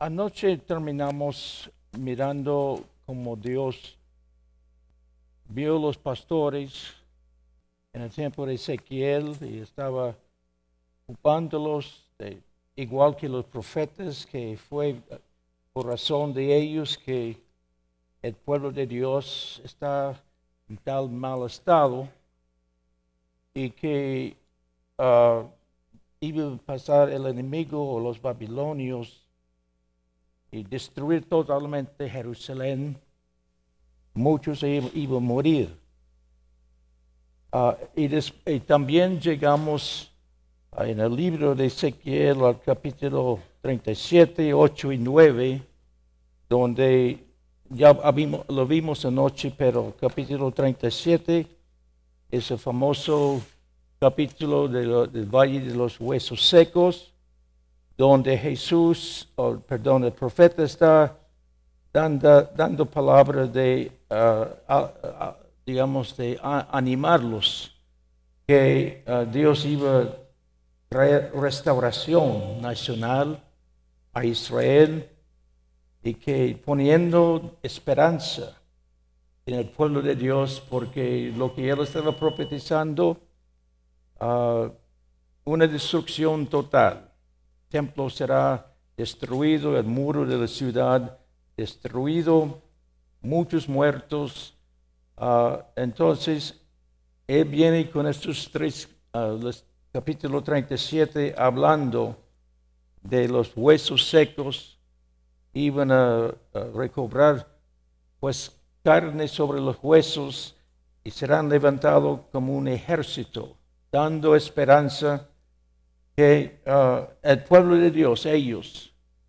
Anoche terminamos mirando cómo Dios vio los pastores en el tiempo de Ezequiel y estaba ocupándolos, igual que los profetas, que fue por razón de ellos que el pueblo de Dios está en tal mal estado y que iba a pasar el enemigo o los babilonios y destruir totalmente Jerusalén. Muchos iban a morir. Y también llegamos en el libro de Ezequiel al capítulo 37, 8 y 9, donde ya lo vimos anoche, pero capítulo 37 es el famoso capítulo del Valle de los Huesos Secos, donde el profeta está dando palabras de, digamos, de animarlos, que Dios iba a traer restauración nacional a Israel y que poniendo esperanza en el pueblo de Dios, porque lo que él estaba profetizando, una destrucción total. El templo será destruido, el muro de la ciudad destruido, muchos muertos. Entonces, él viene con estos tres, capítulo 37, hablando de los huesos secos. Iban a recobrar pues carne sobre los huesos y serán levantados como un ejército, dando esperanza que el pueblo de Dios,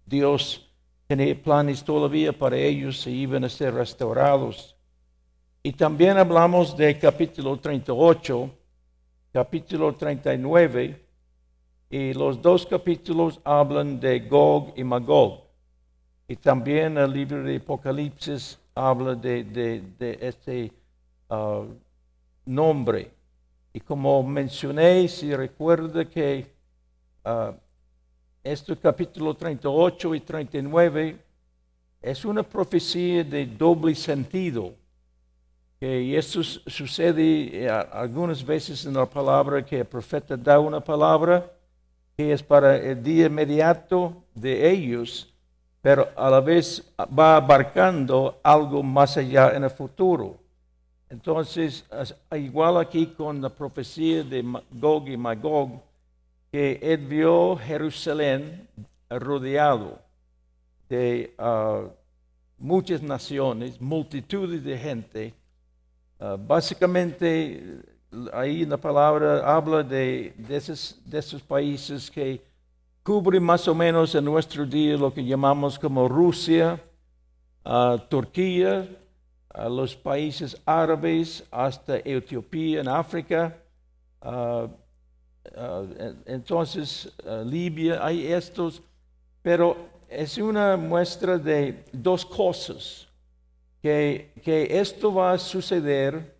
Dios tenía planes todavía para ellos y iban a ser restaurados. Y también hablamos de capítulo 38, capítulo 39, y los dos capítulos hablan de Gog y Magog. Y también el libro de Apocalipsis habla de este nombre. Y como mencioné, si recuerda que este capítulo 38 y 39 es una profecía de doble sentido. Y esto sucede algunas veces en la palabra, que el profeta da una palabra que es para el día inmediato de ellos, pero a la vez va abarcando algo más allá en el futuro. Entonces, igual aquí con la profecía de Gog y Magog, que él vio Jerusalén rodeado de muchas naciones, multitudes de gente. Básicamente, ahí en la palabra habla de esos países que cubre más o menos en nuestro día lo que llamamos como Rusia, Turquía, los países árabes, hasta Etiopía en África, entonces Libia, hay estos, pero es una muestra de dos cosas, que esto va a suceder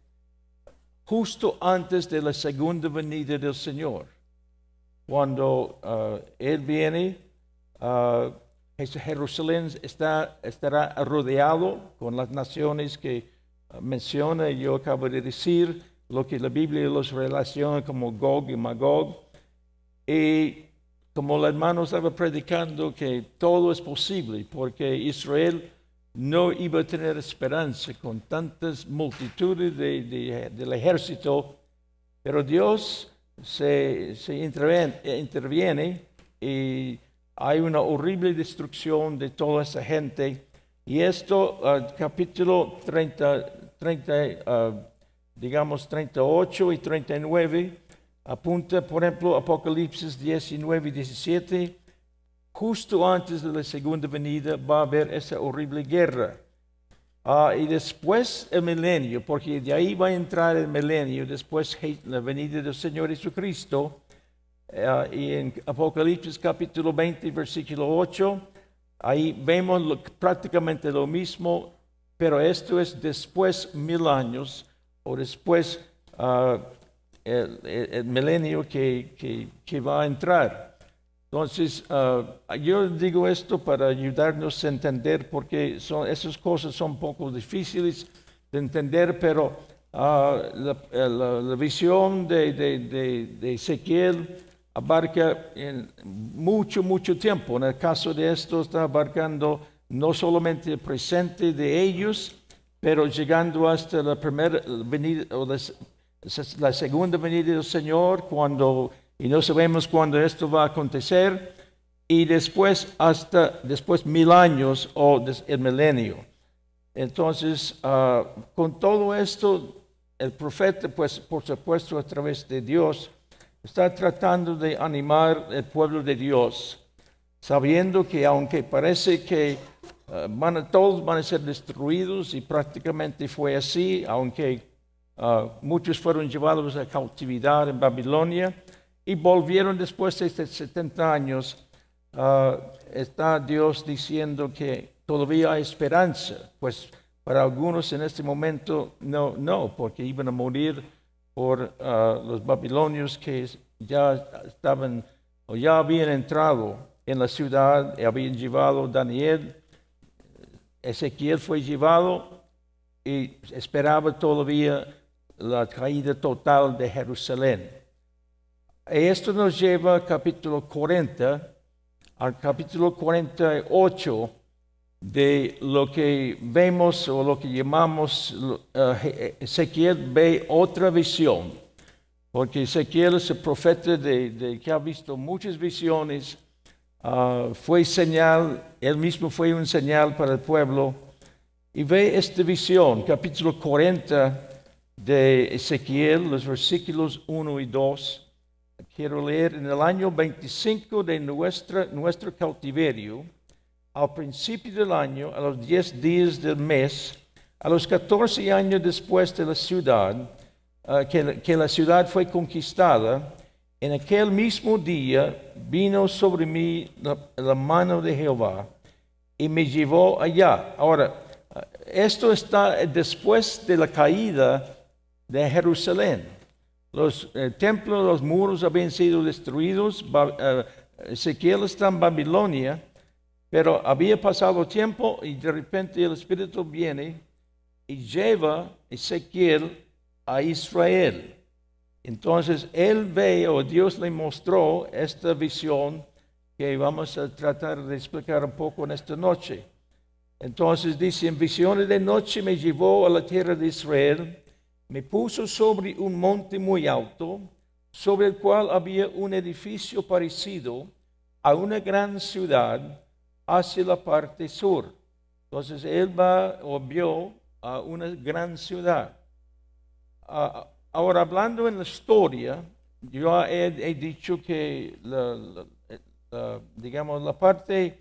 justo antes de la segunda venida del Señor. Cuando Él viene, Jerusalén estará rodeado con las naciones que menciona. Yo acabo de decir lo que la Biblia los relaciona como Gog y Magog. Y como el hermano estaba predicando, que todo es posible, porque Israel no iba a tener esperanza con tantas multitudes del ejército, pero Dios se interviene y hay una horrible destrucción de toda esa gente. Y esto, capítulo 38 y 39, apunta, por ejemplo, Apocalipsis 19 y 17, justo antes de la segunda venida va a haber esa horrible guerra. Y después el milenio, porque de ahí va a entrar el milenio, después la venida del Señor Jesucristo. Y en Apocalipsis capítulo 20, versículo 8, ahí vemos prácticamente lo mismo, pero esto es después 1000 años, o después el milenio que va a entrar. Entonces, yo digo esto para ayudarnos a entender, porque esas cosas son un poco difíciles de entender, pero la visión de Ezequiel abarca mucho tiempo. En el caso de esto está abarcando no solamente el presente de ellos, pero llegando hasta la primera venida o la segunda venida del Señor, y no sabemos cuándo esto va a acontecer, y después hasta después 1000 años o el milenio. Entonces, con todo esto, el profeta, pues por supuesto a través de Dios, está tratando de animar el pueblo de Dios, sabiendo que aunque parece que todos van a ser destruidos, y prácticamente fue así, aunque muchos fueron llevados a cautividad en Babilonia y volvieron después de 70 años, está Dios diciendo que todavía hay esperanza. Pues para algunos en este momento no, porque iban a morir por los babilonios que ya estaban o ya habían entrado en la ciudad y habían llevado Daniel. Ezequiel fue llevado y esperaba todavía la caída total de Jerusalén. Esto nos lleva al capítulo 40, al capítulo 48, de lo que vemos o lo que llamamos, Ezequiel ve otra visión, porque Ezequiel es el profeta que ha visto muchas visiones. Fue señal, él mismo fue un señal para el pueblo, y ve esta visión, capítulo 40 de Ezequiel, los versículos 1 y 2. Quiero leer: en el año 25 de nuestro cautiverio, al principio del año, a los 10 días del mes, a los 14 años después de la ciudad, que la ciudad fue conquistada, en aquel mismo día vino sobre mí la mano de Jehová y me llevó allá. Ahora, esto está después de la caída de Jerusalén. Los templos, los muros habían sido destruidos. Ezequiel está en Babilonia, pero había pasado tiempo y de repente el Espíritu viene y lleva a Ezequiel a Israel. Entonces él ve, o Dios le mostró esta visión que vamos a tratar de explicar un poco en esta noche. Entonces dice: en visiones de noche me llevó a la tierra de Israel, me puso sobre un monte muy alto, sobre el cual había un edificio parecido a una gran ciudad hacia la parte sur. Entonces él vio a una gran ciudad. Ahora, hablando en la historia, yo he dicho que digamos la parte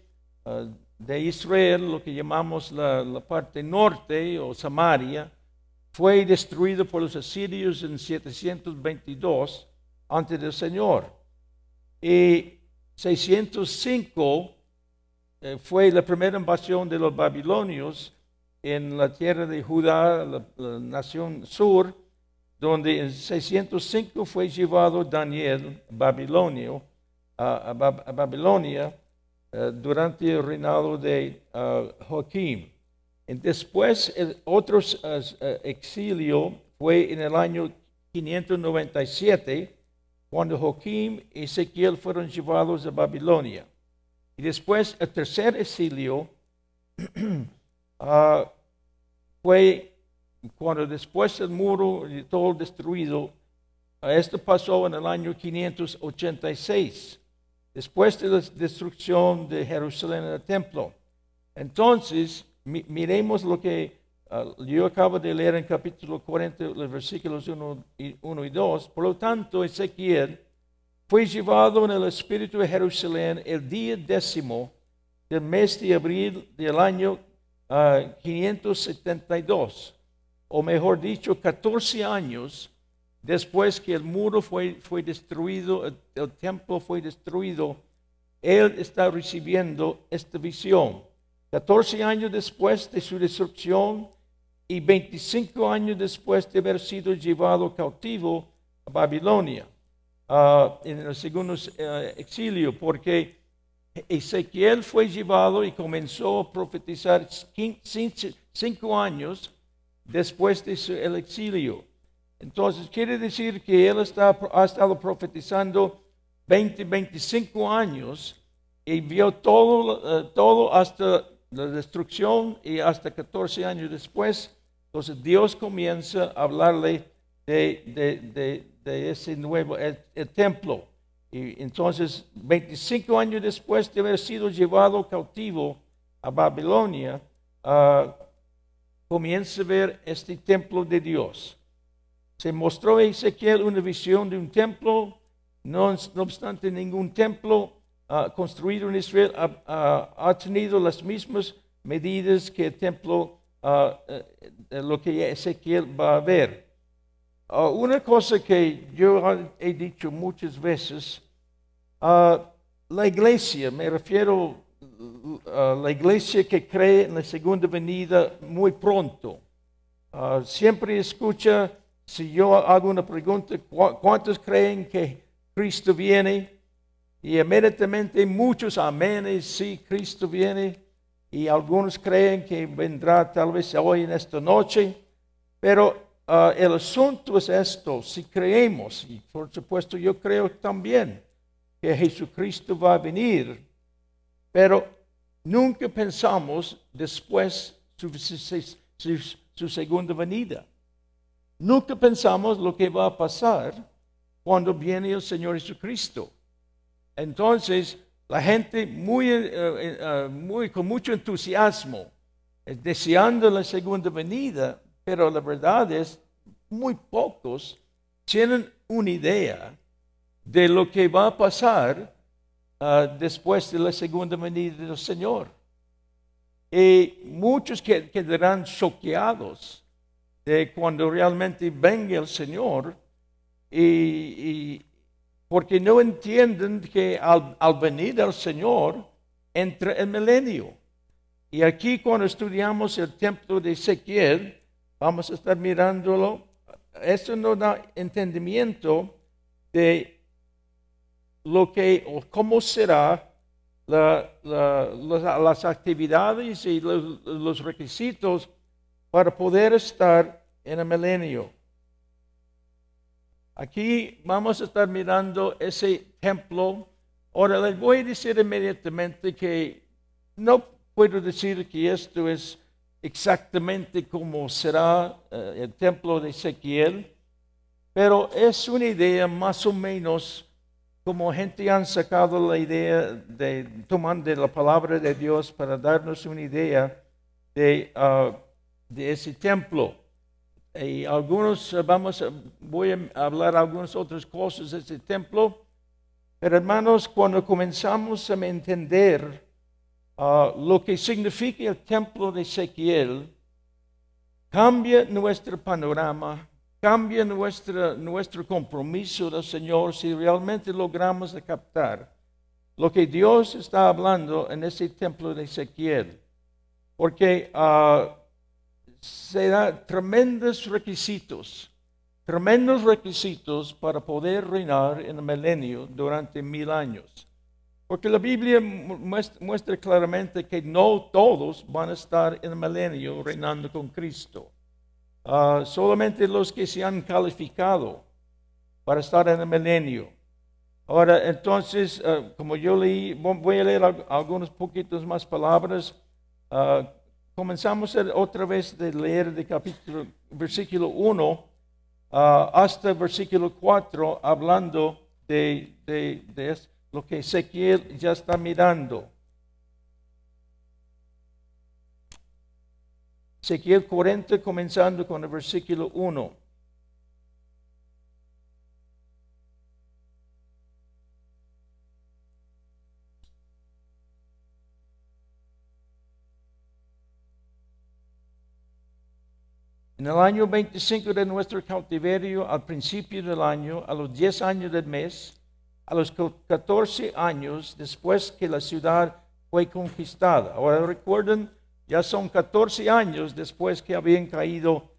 de Israel, lo que llamamos la parte norte o Samaria, fue destruido por los asirios en 722 antes del Señor. Y 605 fue la primera invasión de los babilonios en la tierra de Judá, la nación sur, donde en 605 fue llevado Daniel a Babilonia durante el reinado de Joaquín. Después, el otro exilio fue en el año 597, cuando Joaquín y Ezequiel fueron llevados a Babilonia. Y después, el tercer exilio fue cuando después el muro y todo destruido. Esto pasó en el año 586, después de la destrucción de Jerusalén en el templo. Entonces, miremos lo que yo acabo de leer en capítulo 40, los versículos 1 y 2. Por lo tanto, Ezequiel fue llevado en el espíritu de Jerusalén el día 10º del mes de abril del año 572, o mejor dicho, 14 años después que el muro fue destruido, el templo fue destruido. Él está recibiendo esta visión. 14 años después de su destrucción y 25 años después de haber sido llevado cautivo a Babilonia. en el segundo exilio, porque Ezequiel fue llevado y comenzó a profetizar 5 años después de el exilio. Entonces quiere decir que él ha estado profetizando 25 años y vio todo hasta la destrucción y hasta 14 años después. Entonces Dios comienza a hablarle de ese nuevo el templo. Y entonces 25 años después de haber sido llevado cautivo a Babilonia, comienza a ver este templo de Dios. Se mostró a Ezequiel una visión de un templo, no obstante ningún templo construido en Israel ha tenido las mismas medidas que el templo, lo que Ezequiel va a ver. Una cosa que yo he dicho muchas veces, la iglesia, me refiero a la iglesia que cree en la segunda venida muy pronto, siempre escucha, si yo hago una pregunta, ¿cuántos creen que Cristo viene? Y inmediatamente muchos amenes, sí, Cristo viene. Y algunos creen que vendrá tal vez hoy en esta noche. Pero el asunto es esto, si creemos, y por supuesto yo creo también que Jesucristo va a venir, pero nunca pensamos después su segunda venida. Nunca pensamos lo que va a pasar cuando viene el Señor Jesucristo. Entonces, la gente con mucho entusiasmo, deseando la segunda venida, pero la verdad es, muy pocos tienen una idea de lo que va a pasar después de la segunda venida del Señor. Y muchos quedarán choqueados de cuando realmente venga el Señor, y porque no entienden que al venir el Señor entra el milenio. Y aquí cuando estudiamos el templo de Ezequiel, vamos a estar mirándolo. Eso nos da entendimiento de lo que o cómo será las actividades y los requisitos para poder estar en el milenio. Aquí vamos a estar mirando ese templo. Ahora les voy a decir inmediatamente que no puedo decir que esto es exactamente como será el templo de Ezequiel, pero es una idea más o menos como gente han sacado la idea toman de la palabra de Dios para darnos una idea de ese templo. Y voy a hablar algunas otras cosas de ese templo, pero hermanos, cuando comenzamos a entender lo que significa el templo de Ezequiel, cambia nuestro panorama, cambia nuestro compromiso del Señor si realmente logramos captar lo que Dios está hablando en ese templo de Ezequiel. Porque se da tremendos requisitos para poder reinar en el milenio durante 1000 años. Porque la Biblia muestra claramente que no todos van a estar en el milenio reinando con Cristo. Solamente los que se han calificado para estar en el milenio. Ahora, entonces, como yo leí, voy a leer algunos poquitos más palabras. Comenzamos otra vez de leer de versículo 1 hasta versículo 4, hablando de lo que Ezequiel ya está mirando. Ezequiel 40, comenzando con el versículo 1. En el año 25 de nuestro cautiverio, al principio del año, a los 10 años del mes, a los 14 años después que la ciudad fue conquistada. Ahora recuerden, ya son 14 años después que habían caído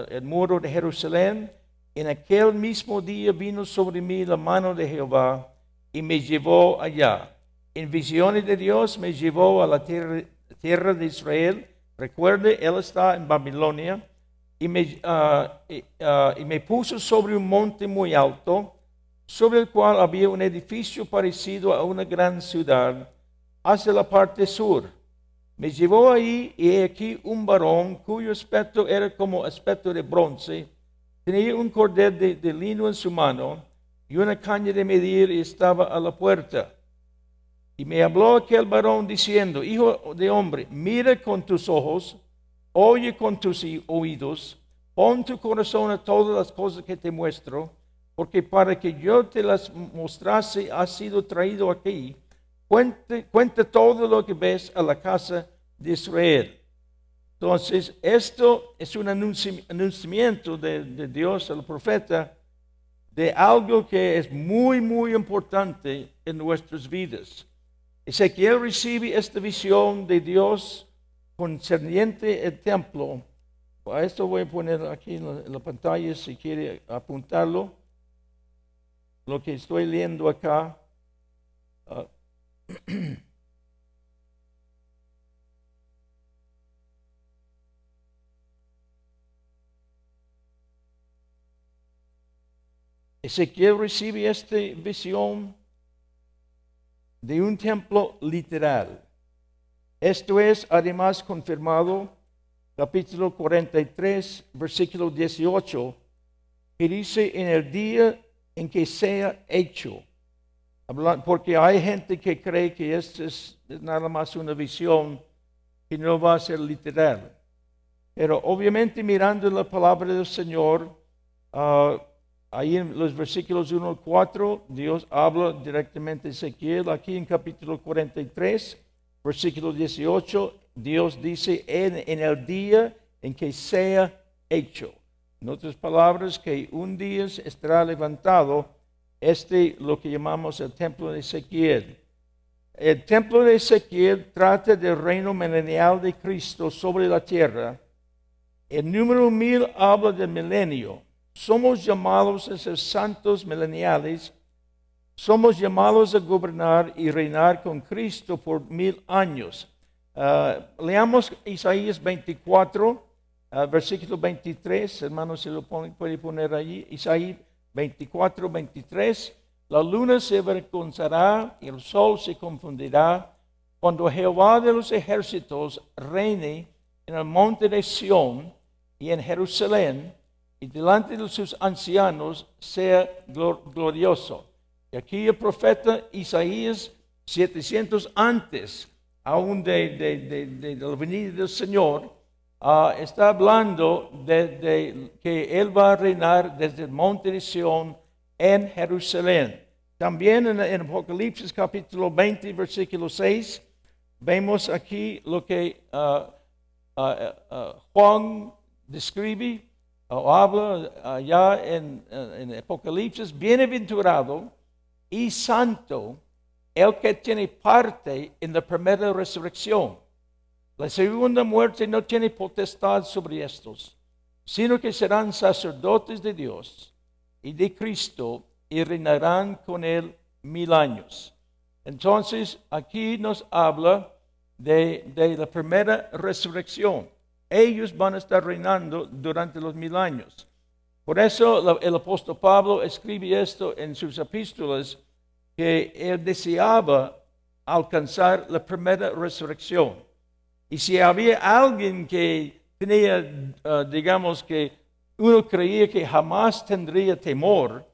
el muro de Jerusalén, En aquel mismo día vino sobre mí la mano de Jehová y me llevó allá. En visiones de Dios me llevó a la tierra de Israel. Recuerde, él está en Babilonia. Y me puso sobre un monte muy alto, sobre el cual había un edificio parecido a una gran ciudad, hacia la parte sur. Me llevó ahí y he aquí un varón cuyo aspecto era como aspecto de bronce. Tenía un cordel de lino en su mano y una caña de medir y estaba a la puerta. Y me habló aquel varón diciendo: Hijo de hombre, mira con tus ojos, oye con tus oídos, pon tu corazón a todas las cosas que te muestro, porque para que yo te las mostrase has sido traído aquí. Cuenta todo lo que ves a la casa de Israel. Entonces, esto es un anunciamiento de Dios al profeta de algo que es muy, muy importante en nuestras vidas. Ezequiel recibe esta visión de Dios concerniente al templo. Para esto voy a poner aquí en la pantalla si quiere apuntarlo. Lo que estoy leyendo acá. Ezequiel recibe esta visión de un templo literal. Esto es además confirmado, capítulo 43, versículo 18, que dice: en el día en que sea hecho. Porque hay gente que cree que esto es nada más una visión que no va a ser literal. Pero obviamente mirando la palabra del Señor, ahí en los versículos 1 al 4, Dios habla directamente a Ezequiel. Aquí en capítulo 43, versículo 18, Dios dice: en el día en que sea hecho. En otras palabras, que un día estará levantado lo que llamamos el templo de Ezequiel. El templo de Ezequiel trata del reino milenial de Cristo sobre la tierra. El número 1000 habla del milenio. Somos llamados a ser santos mileniales. Somos llamados a gobernar y reinar con Cristo por 1000 años. Leamos Isaías 24, versículo 23. Hermanos, se lo puede poner allí. Isaías 24, 23. La luna se avergonzará y el sol se confundirá cuando Jehová de los ejércitos reine en el monte de Sión y en Jerusalén, y delante de sus ancianos sea glorioso. Y aquí el profeta Isaías, 700 antes aún de la venida del Señor, está hablando de que Él va a reinar desde el monte de Sión en Jerusalén. También en Apocalipsis capítulo 20, versículo 6, vemos aquí lo que Juan describe o habla allá en Apocalipsis: bienaventurado y santo el que tiene parte en la primera resurrección. La segunda muerte no tiene potestad sobre estos, sino que serán sacerdotes de Dios y de Cristo y reinarán con él 1000 años. Entonces, aquí nos habla de la primera resurrección. Ellos van a estar reinando durante los 1000 años. Por eso el apóstol Pablo escribe esto en sus epístolas, que él deseaba alcanzar la primera resurrección. Y si había alguien que tenía, digamos que uno creía que jamás tendría temor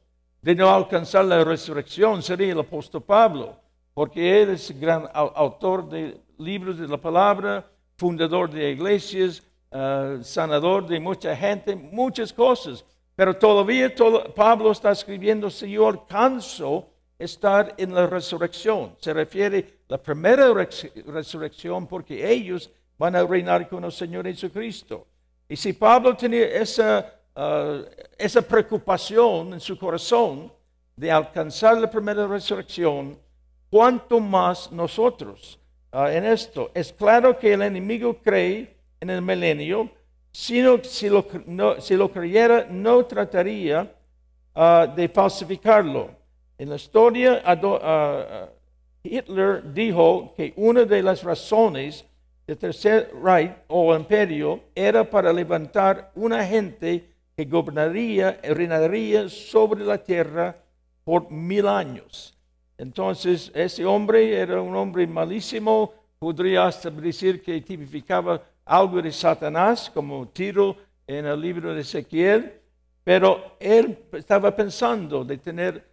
de no alcanzar la resurrección, sería el apóstol Pablo, porque él es gran autor de libros de la palabra, fundador de iglesias, sanador de mucha gente, muchas cosas. Pero todavía Pablo está escribiendo: si yo alcanzo estar en la resurrección. Se refiere a la primera resurrección, porque ellos van a reinar con el Señor Jesucristo. Y si Pablo tenía esa preocupación en su corazón de alcanzar la primera resurrección, ¿cuánto más nosotros en esto? Es claro que el enemigo cree en el milenio, sino si lo creyera, no trataría de falsificarlo. En la historia, Hitler dijo que una de las razones del Tercer Reich o Imperio era para levantar una gente que reinaría sobre la tierra por 1000 años. Entonces, ese hombre era un hombre malísimo, podría hasta decir que tipificaba algo de Satanás, como Tiro en el libro de Ezequiel, pero él estaba pensando de tener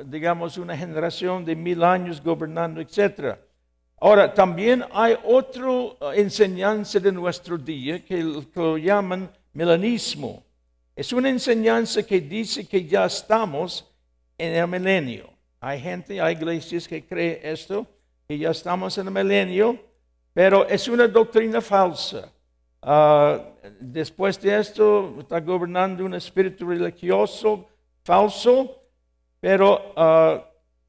digamos, una generación de 1000 años gobernando, etc. Ahora, también hay otra enseñanza de nuestro día que lo llaman milenismo. Es una enseñanza que dice que ya estamos en el milenio. Hay iglesias que creen esto, que ya estamos en el milenio, pero es una doctrina falsa. Después de esto está gobernando un espíritu religioso falso, pero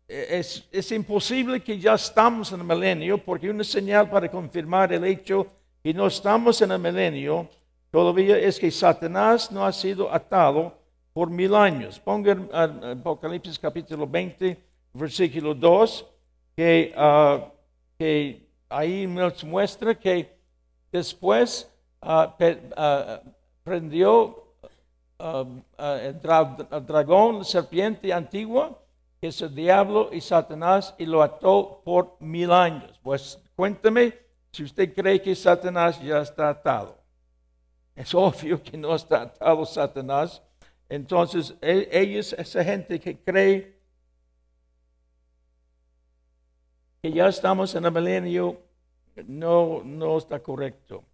es imposible que ya estamos en el milenio, porque una señal para confirmar el hecho que no estamos en el milenio todavía es que Satanás no ha sido atado por 1000 años. Pongan Apocalipsis capítulo 20, versículo 2, que ahí nos muestra que después prendió el dragón, la serpiente antigua, que es el diablo y Satanás, y lo ató por 1000 años. Pues cuéntame si usted cree que Satanás ya está atado. Es obvio que no está atado Satanás. Entonces, esa gente que cree que ya estamos en el milenio, no está correcto.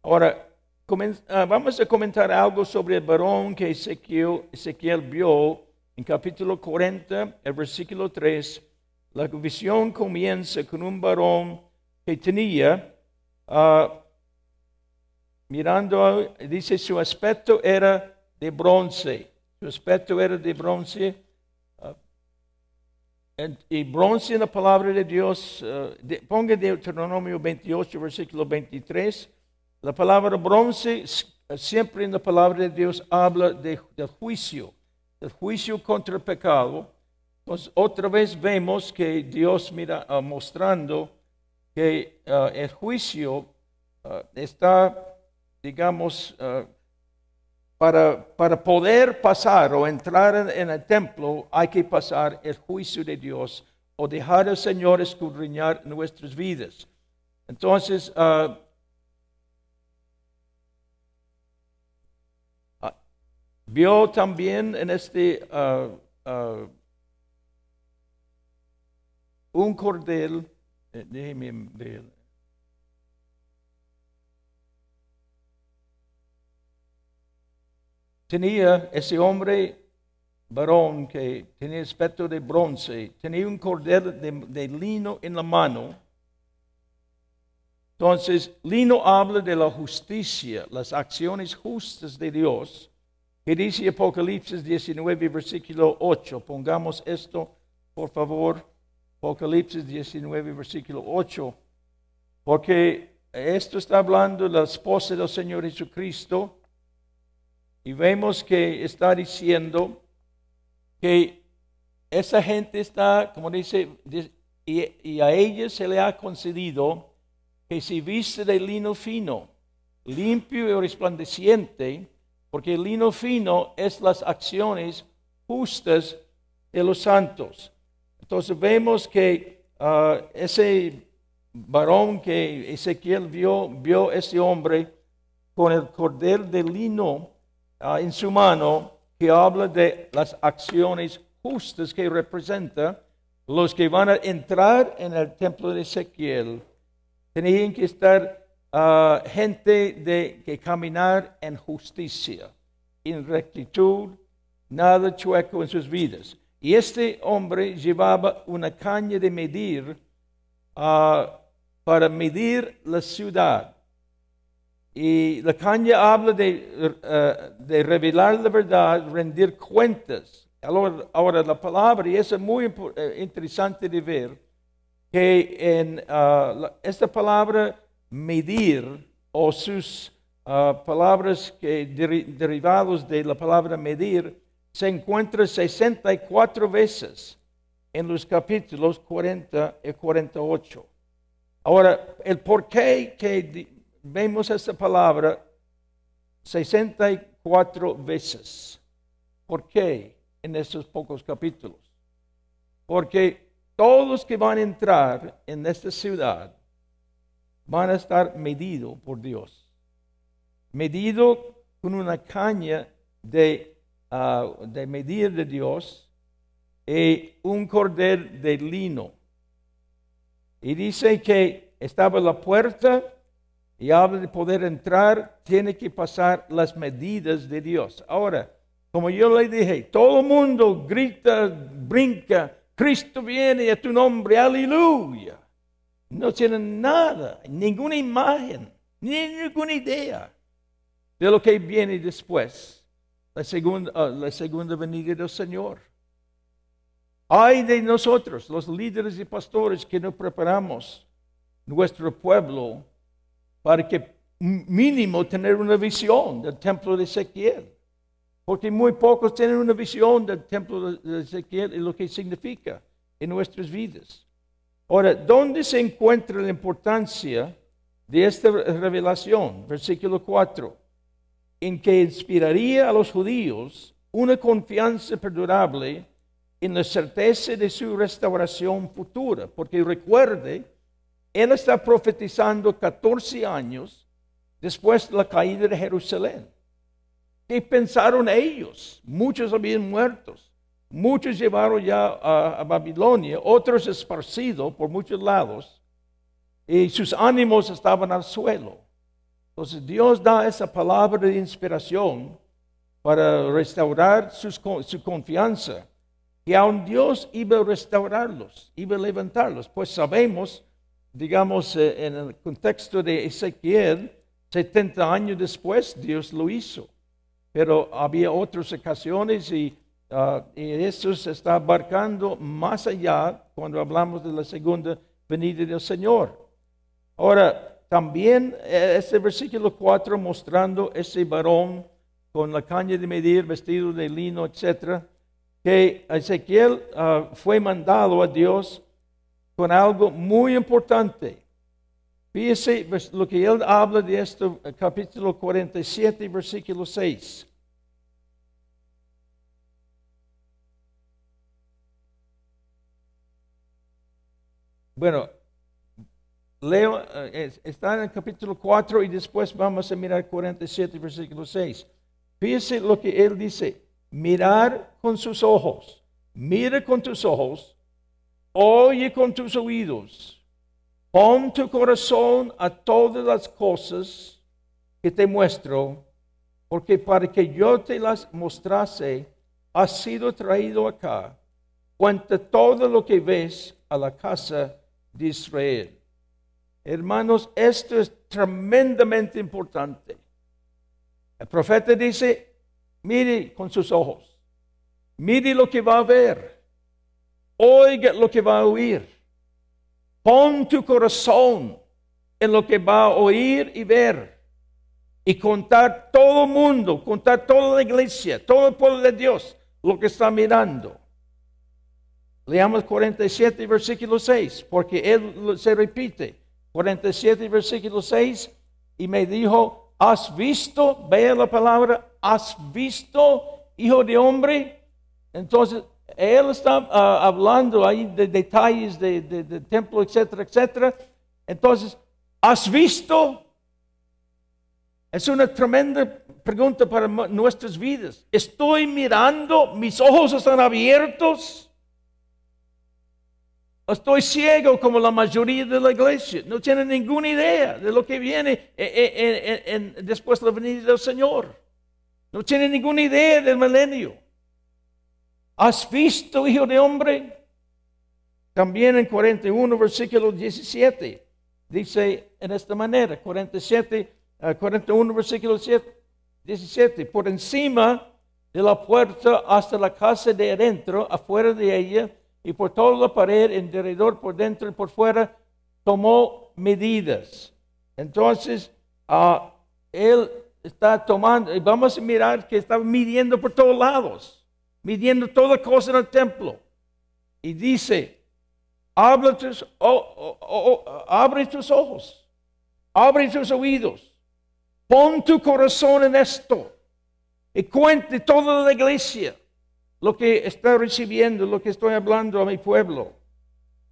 Ahora, vamos a comentar algo sobre el varón que Ezequiel vio en capítulo 40, el versículo 3. La visión comienza con un varón que tenía, mirando, dice, su aspecto era de bronce. Su aspecto era de bronce. Y bronce en la palabra de Dios, ponga Deuteronomio 28, versículo 23. La palabra bronce, siempre en la palabra de Dios, habla del juicio contra el pecado. Entonces, otra vez vemos que Dios mira mostrando que el juicio está, digamos, para poder pasar o entrar en el templo, hay que pasar el juicio de Dios o dejar al Señor escudriñar nuestras vidas. Entonces, vio también en un cordel, déjeme ver. Tenía ese hombre varón que tenía aspecto de bronce, tenía un cordel de lino en la mano. Entonces, lino habla de la justicia, las acciones justas de Dios, que dice Apocalipsis 19, versículo 8. Pongamos esto, por favor, Apocalipsis 19, versículo 8, porque esto está hablando de la esposa del Señor Jesucristo, y vemos que está diciendo que esa gente está, como dice, y a ella se le ha concedido que se viste de lino fino, limpio y resplandeciente, porque el lino fino es las acciones justas de los santos. Entonces vemos que ese varón que Ezequiel vio ese hombre con el cordel de lino en su mano, que habla de las acciones justas que representa los que van a entrar en el templo de Ezequiel. Tenían que estar gente que caminar en justicia, en rectitud, nada chueco en sus vidas. Y este hombre llevaba una caña de medir para medir la ciudad. Y la caña habla de revelar la verdad, rendir cuentas. Ahora la palabra, y eso es muy interesante de ver, que en esta palabra medir o sus palabras derivados de la palabra medir se encuentra 64 veces en los capítulos 40 y 48. Ahora, el por qué que vemos esta palabra 64 veces. ¿Por qué en estos pocos capítulos? Porque todos los que van a entrar en esta ciudad van a estar medidos por Dios. Medido con una caña de medir de Dios y un cordel de lino. Y dice que estaba la puerta y habla de poder entrar, tiene que pasar las medidas de Dios. Ahora, como yo le dije, todo el mundo grita, brinca, Cristo viene a tu nombre, aleluya. No tienen nada, ninguna imagen, ni ninguna idea de lo que viene después, la segunda venida del Señor. Ay de nosotros, los líderes y pastores, que no preparamos nuestro pueblo para que mínimo tener una visión del templo de Ezequiel. Porque muy pocos tienen una visión del templo de Ezequiel y lo que significa en nuestras vidas. Ahora, ¿dónde se encuentra la importancia de esta revelación? Versículo 4. En que inspiraría a los judíos una confianza perdurable en la certeza de su restauración futura. Porque recuerde, él está profetizando 14 años después de la caída de Jerusalén. ¿Qué pensaron ellos? Muchos habían muerto. Muchos llevaron ya a Babilonia, otros esparcidos por muchos lados. Y sus ánimos estaban al suelo. Entonces Dios da esa palabra de inspiración para restaurar su confianza. Que aun Dios iba a restaurarlos, iba a levantarlos. Pues sabemos, digamos, en el contexto de Ezequiel, 70 años después Dios lo hizo. Pero había otras ocasiones y eso se está abarcando más allá cuando hablamos de la segunda venida del Señor. Ahora, también este versículo 4 mostrando ese varón con la caña de medir, vestido de lino, etc., que Ezequiel fue mandado a Dios con algo muy importante. Fíjese lo que él habla de esto, capítulo 47, versículo 6. Bueno, leo, está en el capítulo 4 y después vamos a mirar 47, versículo 6. Fíjese lo que él dice: mirar con sus ojos, mira con tus ojos, oye con tus oídos. Pon tu corazón a todas las cosas que te muestro, porque para que yo te las mostrase, has sido traído acá. Cuenta todo lo que ves a la casa de Israel. Hermanos, esto es tremendamente importante. El profeta dice: mire con sus ojos, mire lo que va a ver, oiga lo que va a oír. Pon tu corazón en lo que va a oír y ver. Y contar todo el mundo, contar toda la iglesia, todo el pueblo de Dios, lo que está mirando. Leamos 47, versículo 6, porque él se repite. 47, versículo 6, y me dijo: ¿has visto? Vea la palabra, ¿has visto, hijo de hombre? Entonces, él está hablando ahí de detalles del templo, etcétera, etcétera. Entonces, ¿has visto? Es una tremenda pregunta para nuestras vidas. ¿Estoy mirando? ¿Mis ojos están abiertos? ¿Estoy ciego como la mayoría de la iglesia? No tienen ninguna idea de lo que viene después de la venida del Señor. No tienen ninguna idea del milenio. ¿Has visto, hijo de hombre? También en 41, versículo 17, dice en esta manera, 41, versículo 17, por encima de la puerta hasta la casa de adentro, afuera de ella, y por toda la pared, en derredor, por dentro y por fuera, tomó medidas. Entonces, él está tomando, y vamos a mirar que está midiendo por todos lados, midiendo toda cosa en el templo. Y dice, abre tus ojos, abre tus oídos, pon tu corazón en esto, y cuente toda la iglesia lo que está recibiendo, lo que estoy hablando a mi pueblo,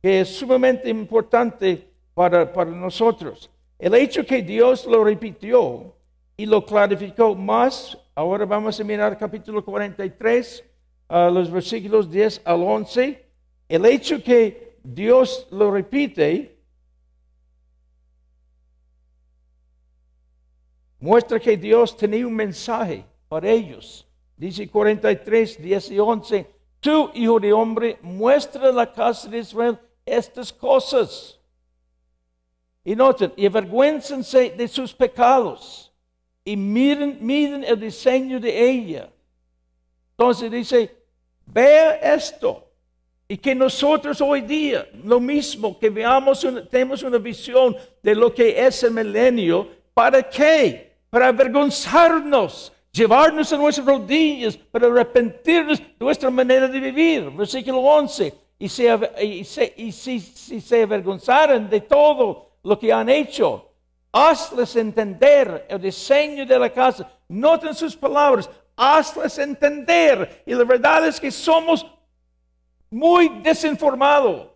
que es sumamente importante para nosotros. El hecho que Dios lo repitió y lo clarificó más, ahora vamos a mirar capítulo 43, los versículos 10 al 11. El hecho que Dios lo repite muestra que Dios tenía un mensaje para ellos. Dice 43, 10 y 11, tú, hijo de hombre, muestra a la casa de Israel estas cosas. Y noten, y avergüéncense de sus pecados y miren el diseño de ella. Entonces dice, vea esto. Y que nosotros hoy día, lo mismo, que tenemos una visión de lo que es el milenio. ¿Para qué? Para avergonzarnos, llevarnos a nuestras rodillas, para arrepentirnos de nuestra manera de vivir. Versículo 11. Y si se avergonzaran de todo lo que han hecho, hazles entender el diseño de la casa. Noten sus palabras, hazles entender. Y la verdad es que somos muy desinformados.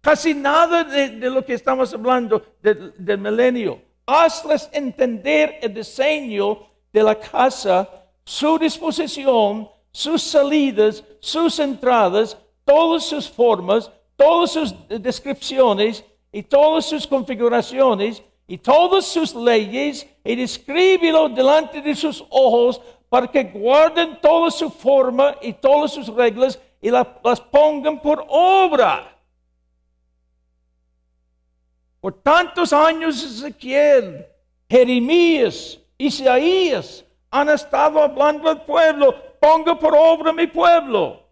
Casi nada de lo que estamos hablando del milenio. Hazles entender el diseño de la casa, su disposición, sus salidas, sus entradas, todas sus formas, todas sus descripciones y todas sus configuraciones y todas sus leyes, y descríbelo delante de sus ojos para que guarden toda su forma y todas sus reglas y las pongan por obra. Por tantos años Ezequiel, Jeremías, Isaías han estado hablando al pueblo, ponga por obra mi pueblo.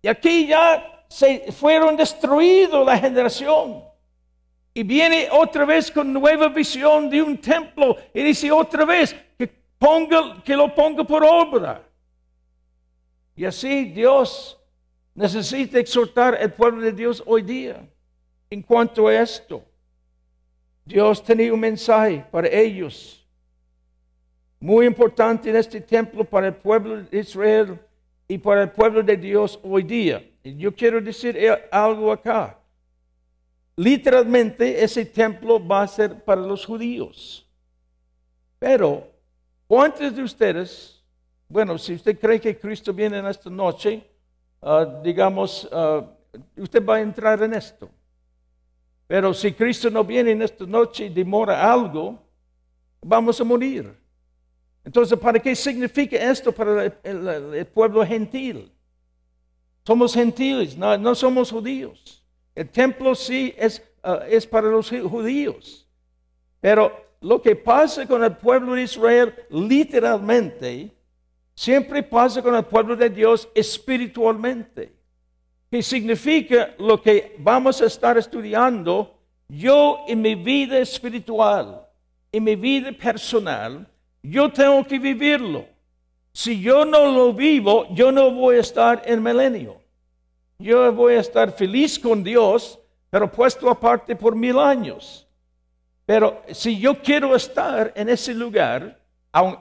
Y aquí ya se fueron destruidos la generación. Y viene otra vez con nueva visión de un templo. Y dice otra vez que lo ponga por obra. Y así Dios necesita exhortar al pueblo de Dios hoy día. En cuanto a esto, Dios tenía un mensaje para ellos. Muy importante en este templo para el pueblo de Israel y para el pueblo de Dios hoy día. Y yo quiero decir algo acá. Literalmente ese templo va a ser para los judíos. Pero, ¿cuántos de ustedes, bueno, si usted cree que Cristo viene en esta noche, usted va a entrar en esto? Pero si Cristo no viene en esta noche y demora algo, vamos a morir. Entonces, ¿para qué significa esto para el pueblo gentil? Somos gentiles, no somos judíos. El templo sí es para los judíos. Pero lo que pasa con el pueblo de Israel, literalmente, siempre pasa con el pueblo de Dios espiritualmente. Que significa lo que vamos a estar estudiando, yo en mi vida espiritual, en mi vida personal, yo tengo que vivirlo. Si yo no lo vivo, yo no voy a estar en milenio. Yo voy a estar feliz con Dios, pero puesto aparte por 1000 años. Pero si yo quiero estar en ese lugar,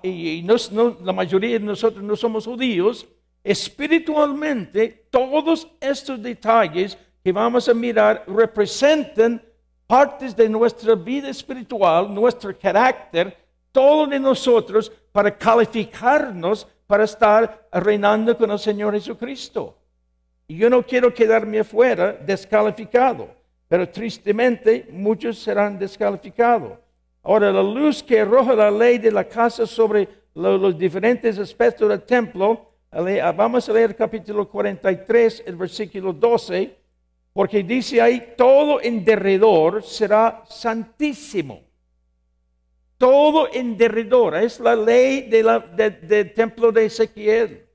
y la mayoría de nosotros no somos judíos, espiritualmente todos estos detalles que vamos a mirar representan partes de nuestra vida espiritual, nuestro carácter, todo de nosotros para calificarnos para estar reinando con el Señor Jesucristo. Y yo no quiero quedarme afuera descalificado, pero tristemente muchos serán descalificados. Ahora, la luz que arroja la ley de la casa sobre los diferentes aspectos del templo, vamos a leer capítulo 43, el versículo 12, porque dice ahí, todo en derredor será santísimo. Todo en derredor, es la ley del templo de Ezequiel.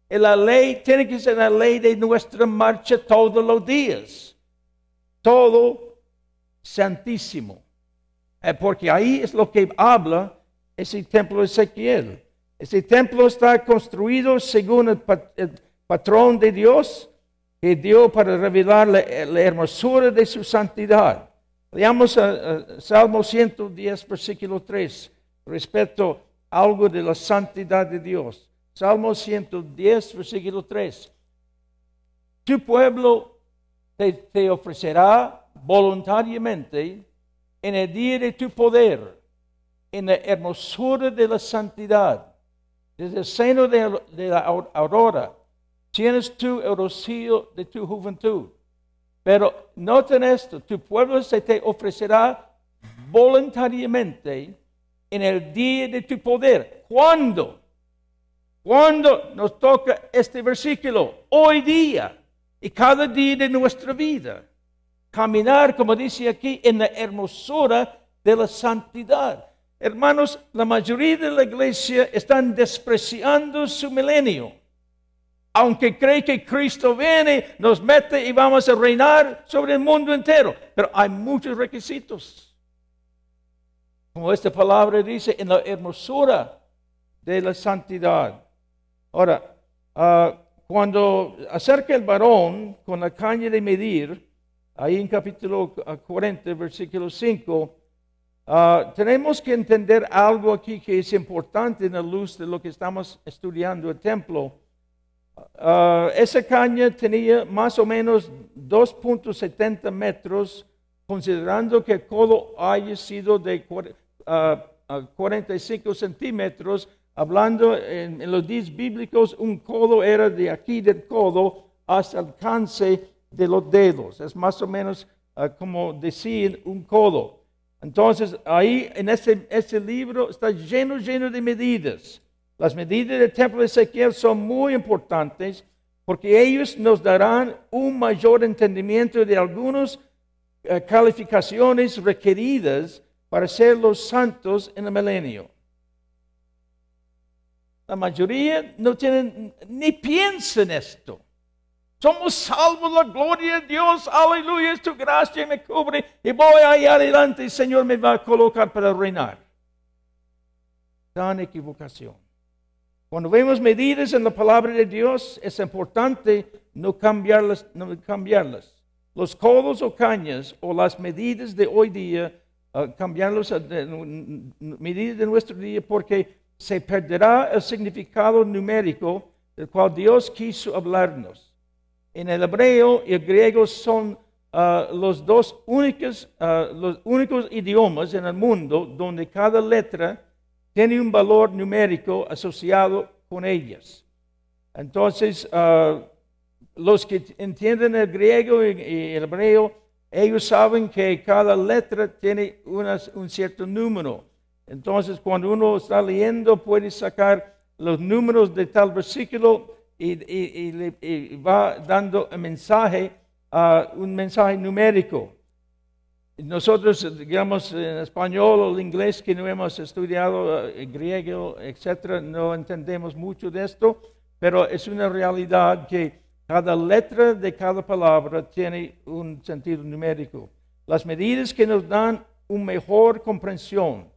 La ley tiene que ser la ley de nuestra marcha todos los días. Todo santísimo. porque ahí es lo que habla ese templo de Ezequiel. Ese templo está construido según el patrón de Dios que dio para revelar la hermosura de su santidad. Leamos Salmo 110, versículo 3, respecto a algo de la santidad de Dios. Salmo 110, versículo 3. Tu pueblo te ofrecerá voluntariamente en el día de tu poder, en la hermosura de la santidad. Desde el seno de la aurora tienes tú el rocío de tu juventud. Pero noten esto, tu pueblo se te ofrecerá voluntariamente en el día de tu poder. ¿Cuándo? ¿Cuándo nos toca este versículo? Hoy día y cada día de nuestra vida. Caminar, como dice aquí, en la hermosura de la santidad. Hermanos, la mayoría de la iglesia están despreciando su milenio. Aunque cree que Cristo viene, nos mete y vamos a reinar sobre el mundo entero. Pero hay muchos requisitos. Como esta palabra dice, en la hermosura de la santidad. Ahora, cuando acerca el varón con la caña de medir, ahí en capítulo 40, versículo 5, tenemos que entender algo aquí que es importante en la luz de lo que estamos estudiando el templo. Esa caña tenía más o menos 2.70 metros, considerando que el codo haya sido de 45 centímetros. Hablando en los días bíblicos, un codo era de aquí del codo hasta el alcance de los dedos. Es más o menos como decir un codo. Entonces, ahí en este libro está lleno de medidas. Las medidas del templo de Ezequiel son muy importantes porque ellos nos darán un mayor entendimiento de algunas calificaciones requeridas para ser los santos en el milenio. La mayoría no tienen ni piensa en esto. Somos salvos, la gloria de Dios, aleluya, es tu gracia me cubre y voy ahí adelante, el Señor me va a colocar para reinar. Gran equivocación. Cuando vemos medidas en la palabra de Dios, es importante no cambiarlas. Los codos o cañas o las medidas de hoy día, cambiarlos a medidas de nuestro día porque se perderá el significado numérico del cual Dios quiso hablarnos. En el hebreo y el griego son los únicos idiomas en el mundo donde cada letra tiene un valor numérico asociado con ellas. Entonces, los que entienden el griego y el hebreo, ellos saben que cada letra tiene un cierto número. Entonces, cuando uno está leyendo, puede sacar los números de tal versículo y va dando un mensaje numérico. Nosotros, digamos, en español o en inglés, que no hemos estudiado griego, etc., no entendemos mucho de esto, pero es una realidad que cada letra de cada palabra tiene un sentido numérico. Las medidas que nos dan una mejor comprensión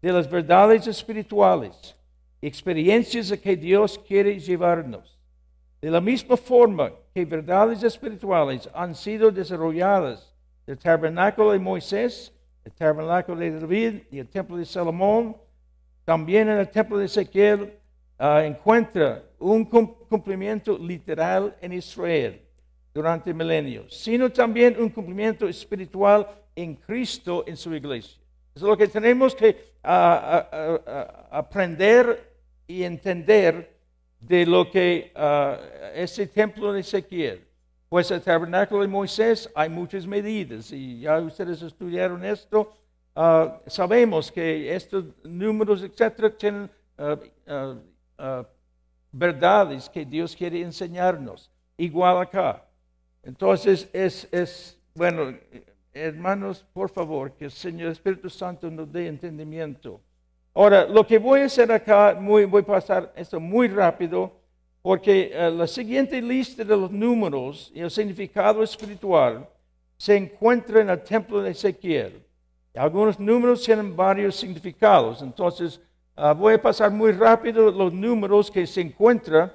de las verdades espirituales, experiencias a que Dios quiere llevarnos. De la misma forma que verdades espirituales han sido desarrolladas del tabernáculo de Moisés, el tabernáculo de David y el templo de Salomón, también en el templo de Ezequiel encuentra un cumplimiento literal en Israel durante milenios, sino también un cumplimiento espiritual en Cristo en su iglesia. Eso es lo que tenemos que aprender y entender de lo que ese templo de Ezequiel. Pues el tabernáculo de Moisés hay muchas medidas y ya ustedes estudiaron esto. Sabemos que estos números, etcétera, tienen verdades que Dios quiere enseñarnos. Igual acá. Entonces bueno, hermanos, por favor, que el Señor Espíritu Santo nos dé entendimiento. Ahora, lo que voy a hacer acá, voy a pasar esto muy rápido, porque la siguiente lista de los números y el significado espiritual se encuentra en el templo de Ezequiel. Algunos números tienen varios significados. Entonces, voy a pasar muy rápido los números que se encuentran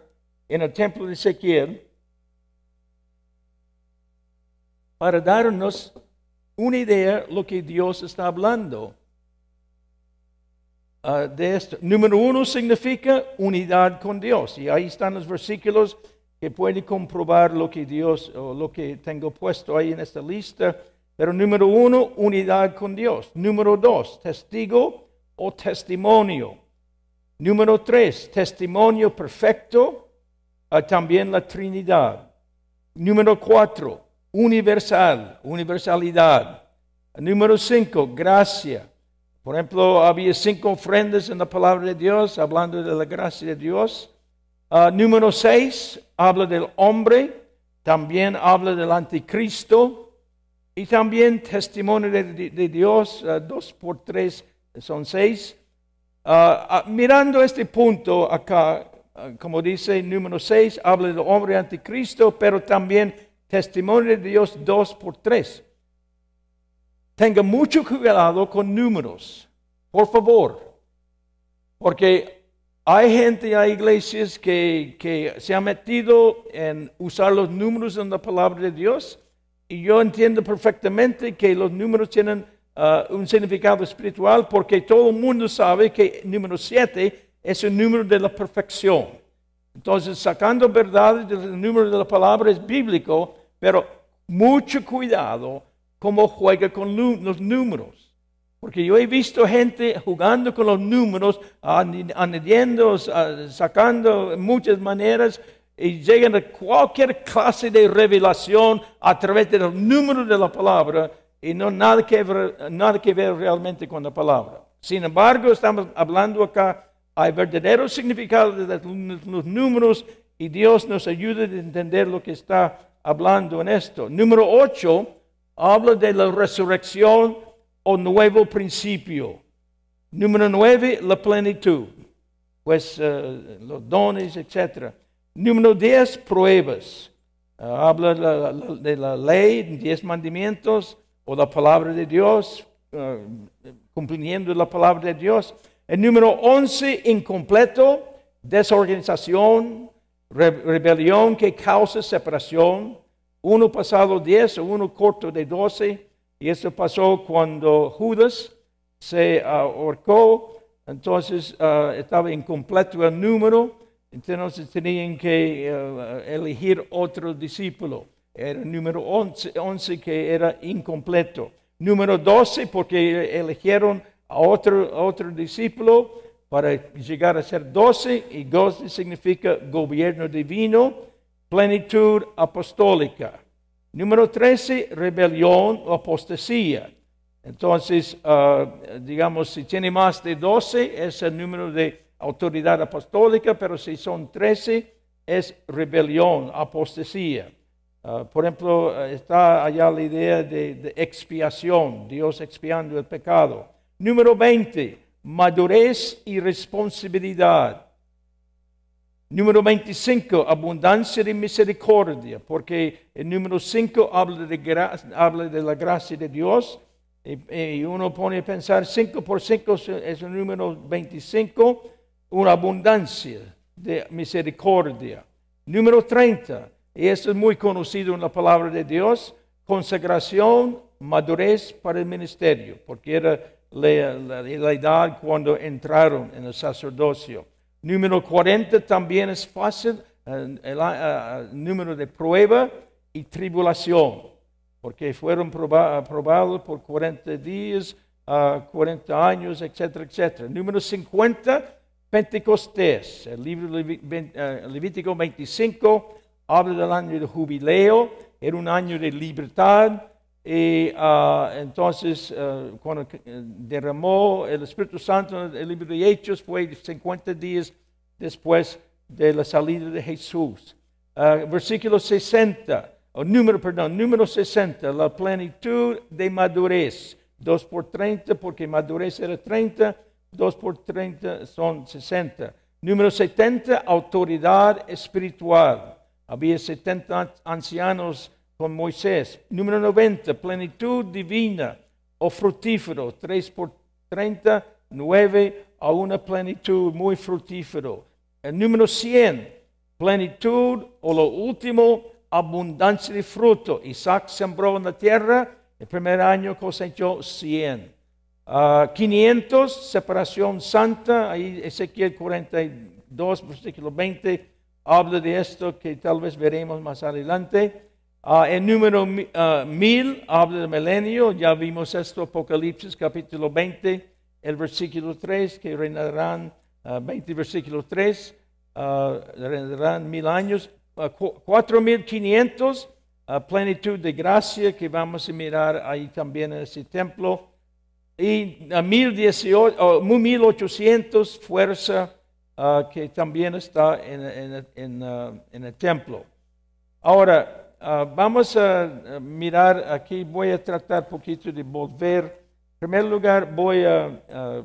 en el templo de Ezequiel para darnos una idea de lo que Dios está hablando de esto. Número 1 significa unidad con Dios. Y ahí están los versículos que pueden comprobar lo que Dios, o lo que tengo puesto ahí en esta lista. Pero número 1, unidad con Dios. Número 2, testigo o testimonio. Número 3, testimonio perfecto, también la Trinidad. Número 4, universalidad. Número 5, gracia. Por ejemplo, había 5 ofrendas en la palabra de Dios, hablando de la gracia de Dios. Número 6, habla del hombre, también habla del anticristo. Y también testimonio de Dios, 2 por 3 son 6. Mirando este punto acá, como dice número 6, habla del hombre anticristo, pero también testimonio de Dios 2 por 3. Tenga mucho cuidado con números, por favor, porque hay gente, hay iglesias que se han metido en usar los números en la palabra de Dios. Y yo entiendo perfectamente que los números tienen un significado espiritual porque todo el mundo sabe que el número 7 es el número de la perfección. Entonces, sacando verdades del número de la palabra es bíblico, pero mucho cuidado cómo juega con los números. Porque yo he visto gente jugando con los números, añadiendo, sacando en muchas maneras, y llegan a cualquier clase de revelación a través de los números de la palabra y no nada que ver realmente con la palabra. Sin embargo, estamos hablando acá, hay verdadero significado de los números y Dios nos ayuda a entender lo que está hablando en esto. Número 8 habla de la resurrección o nuevo principio. Número 9, la plenitud, pues los dones, etcétera. Número 10, pruebas. Habla de la ley, 10 mandamientos, o la palabra de Dios, cumpliendo la palabra de Dios. El número 11, incompleto, desorganización, rebelión que causa separación. Uno pasado 10 o uno corto de 12. Y eso pasó cuando Judas se ahorcó. Entonces estaba incompleto el número. Entonces tenían que elegir otro discípulo. Era el número 11 que era incompleto. Número 12 porque eligieron a otro discípulo para llegar a ser 12. Y 12 significa gobierno divino, plenitud apostólica. Número 13, rebelión o apostasía. Entonces, digamos, si tiene más de 12 es el número de autoridad apostólica, pero si son 13 es rebelión, apostasía. Por ejemplo, está allá la idea de expiación, Dios expiando el pecado. Número 20, madurez y responsabilidad. Número 25, abundancia de misericordia, porque el número 5 habla de la gracia de Dios. Y uno pone a pensar, 5 por 5 es el número 25, una abundancia de misericordia. Número 30, y esto es muy conocido en la palabra de Dios, consagración, madurez para el ministerio, porque era la edad cuando entraron en el sacerdocio. Número 40 también es fácil, el número de prueba y tribulación, porque fueron probados por 40 días, 40 años, etcétera, etcétera. Número 50, Pentecostés. El libro Levítico 25 habla del año de jubileo, era un año de libertad. Y entonces, cuando derramó el Espíritu Santo en el libro de Hechos, fue 50 días después de la salida de Jesús. Versículo 60, número 60, la plenitud de madurez. 2 por 30, porque madurez era 30, 2 por 30 son 60. Número 70, autoridad espiritual. Había 70 ancianos con Moisés. Número 90, plenitud divina o fructífero, 3 por 30, 9 a una plenitud, muy fructífero. El número 100, plenitud o lo último, abundancia de fruto. Isaac sembró en la tierra, el primer año cosechó 100. 500, separación santa, ahí Ezequiel 42, versículo 20, habla de esto que tal vez veremos más adelante. El número 1000 habla del milenio, ya vimos esto, Apocalipsis capítulo 20, el versículo 3, que reinarán 20, versículo 3, reinarán 1000 años. 4500, plenitud de gracia, que vamos a mirar ahí también en ese templo. Y 1800, fuerza, que también está en el templo. Ahora, vamos a mirar aquí, voy a tratar un poquito de volver. En primer lugar, voy a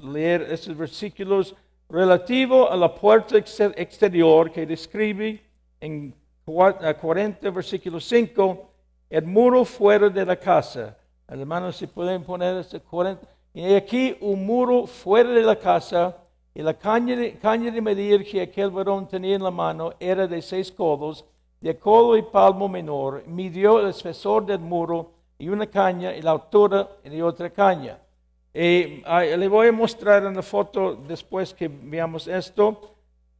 leer estos versículos relativo a la puerta exterior que describe en 40, versículo 5, el muro fuera de la casa. Hermanos, si pueden poner este 40. Y aquí un muro fuera de la casa, y la caña de medir que aquel varón tenía en la mano era de 6 codos, de codo y palmo menor. Midió el espesor del muro y una caña, y la altura de otra caña. Le voy a mostrar en la foto después que veamos esto.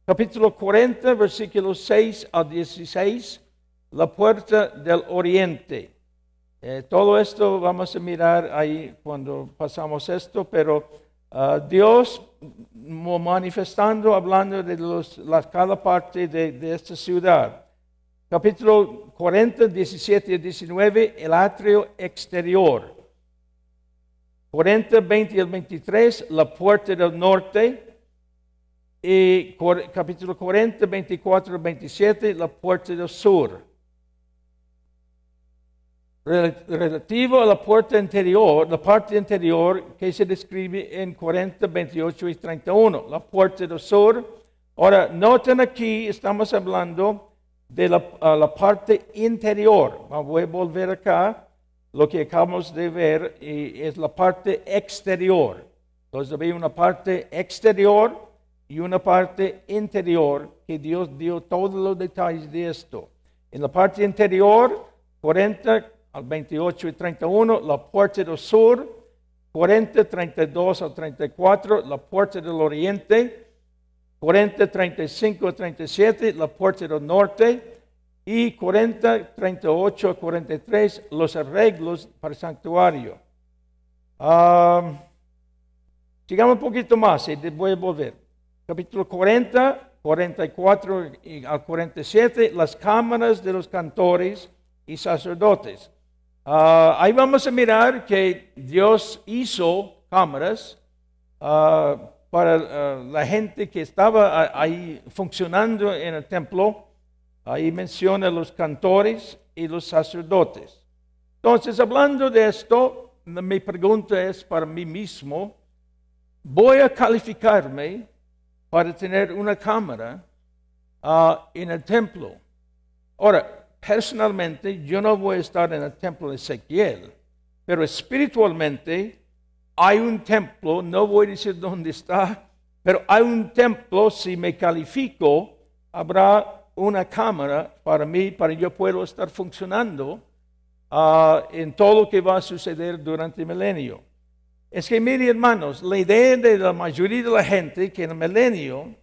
Capítulo 40, versículos 6 a 16, la puerta del oriente. Todo esto vamos a mirar ahí cuando pasamos esto, pero Dios manifestando, hablando de cada parte de esta ciudad. Capítulo 40, 17 y 19, el atrio exterior. 40, 20 y el 23, la puerta del norte. Y capítulo 40, 24 y 27, la puerta del sur. Relativo a la puerta interior, la parte interior que se describe en 40, 28 y 31, la puerta del sur. Ahora, noten aquí, estamos hablando de la parte interior. Voy a volver acá. Lo que acabamos de ver es la parte exterior. Entonces, había una parte exterior y una parte interior que Dios dio todos los detalles de esto. En la parte interior, 40 al 28 y 31, la puerta del sur. 40, 32 al 34, la puerta del oriente. 40, 35 al 37, la puerta del norte. Y 40, 38 a 43, los arreglos para el santuario. Sigamos un poquito más y voy a volver. Capítulo 40, 44 al 47, las cámaras de los cantores y sacerdotes. Ahí vamos a mirar que Dios hizo cámaras para la gente que estaba ahí funcionando en el templo. Ahí menciona los cantores y los sacerdotes. Entonces, hablando de esto, mi pregunta es para mí mismo, ¿voy a calificarme para tener una cámara en el templo? Ahora, personalmente, yo no voy a estar en el templo de Ezequiel, pero espiritualmente hay un templo, no voy a decir dónde está, pero hay un templo, si me califico, habrá una cámara para mí, para yo puedo estar funcionando en todo lo que va a suceder durante el milenio. Es que, miren, hermanos, la idea de la mayoría de la gente que en el milenio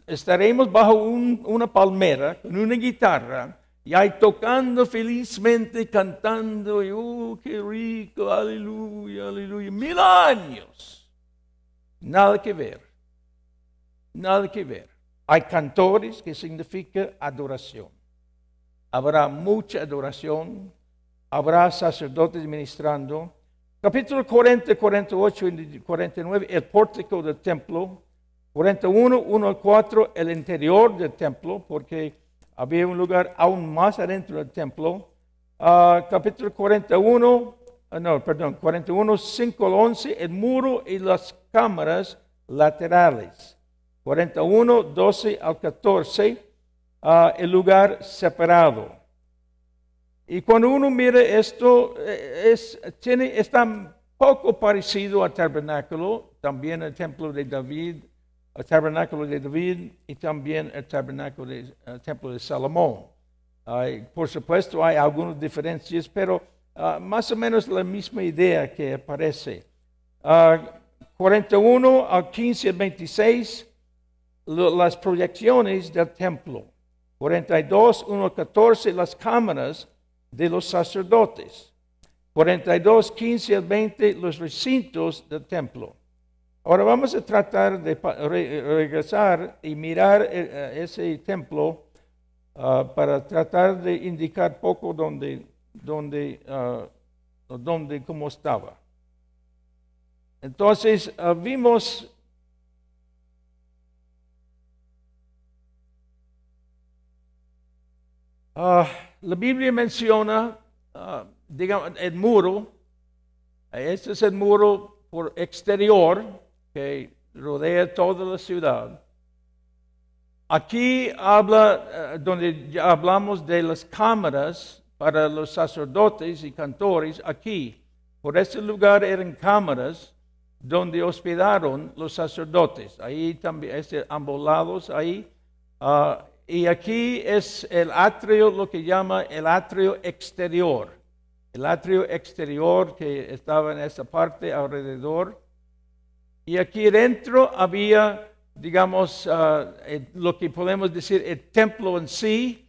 estaremos bajo una palmera con una guitarra y ahí tocando felizmente, cantando, y qué rico, aleluya, aleluya, 1000 años. Nada que ver, nada que ver. Hay cantores, que significa adoración. Habrá mucha adoración, habrá sacerdotes ministrando. Capítulo 40, 48 y 49, el pórtico del templo. 41, 1 al 4, el interior del templo, porque había un lugar aún más adentro del templo. Capítulo 41, 5 al 11, el muro y las cámaras laterales. 41, 12 al 14, el lugar separado. Y cuando uno mira esto, está poco parecido al tabernáculo, también el templo de David, el tabernáculo de David y también el tabernáculo el templo de Salomón. Por supuesto hay algunas diferencias, pero más o menos la misma idea que aparece. 41 al 15 al 26, las proyecciones del templo. 42, 1 al 14, las cámaras de los sacerdotes. 42, 15 al 20, los recintos del templo. Ahora vamos a tratar de regresar y mirar ese templo para tratar de indicar poco cómo estaba. Entonces vimos la Biblia menciona, digamos, el muro. Este es el muro por exterior que rodea toda la ciudad. Aquí donde ya hablamos de las cámaras para los sacerdotes y cantores, aquí, por este lugar eran cámaras donde hospedaron los sacerdotes. Ahí también, ambos lados, ahí. Y aquí es el atrio, lo que llama el atrio exterior. El atrio exterior que estaba en esa parte alrededor. Y aquí dentro había, digamos, lo que podemos decir el templo en sí,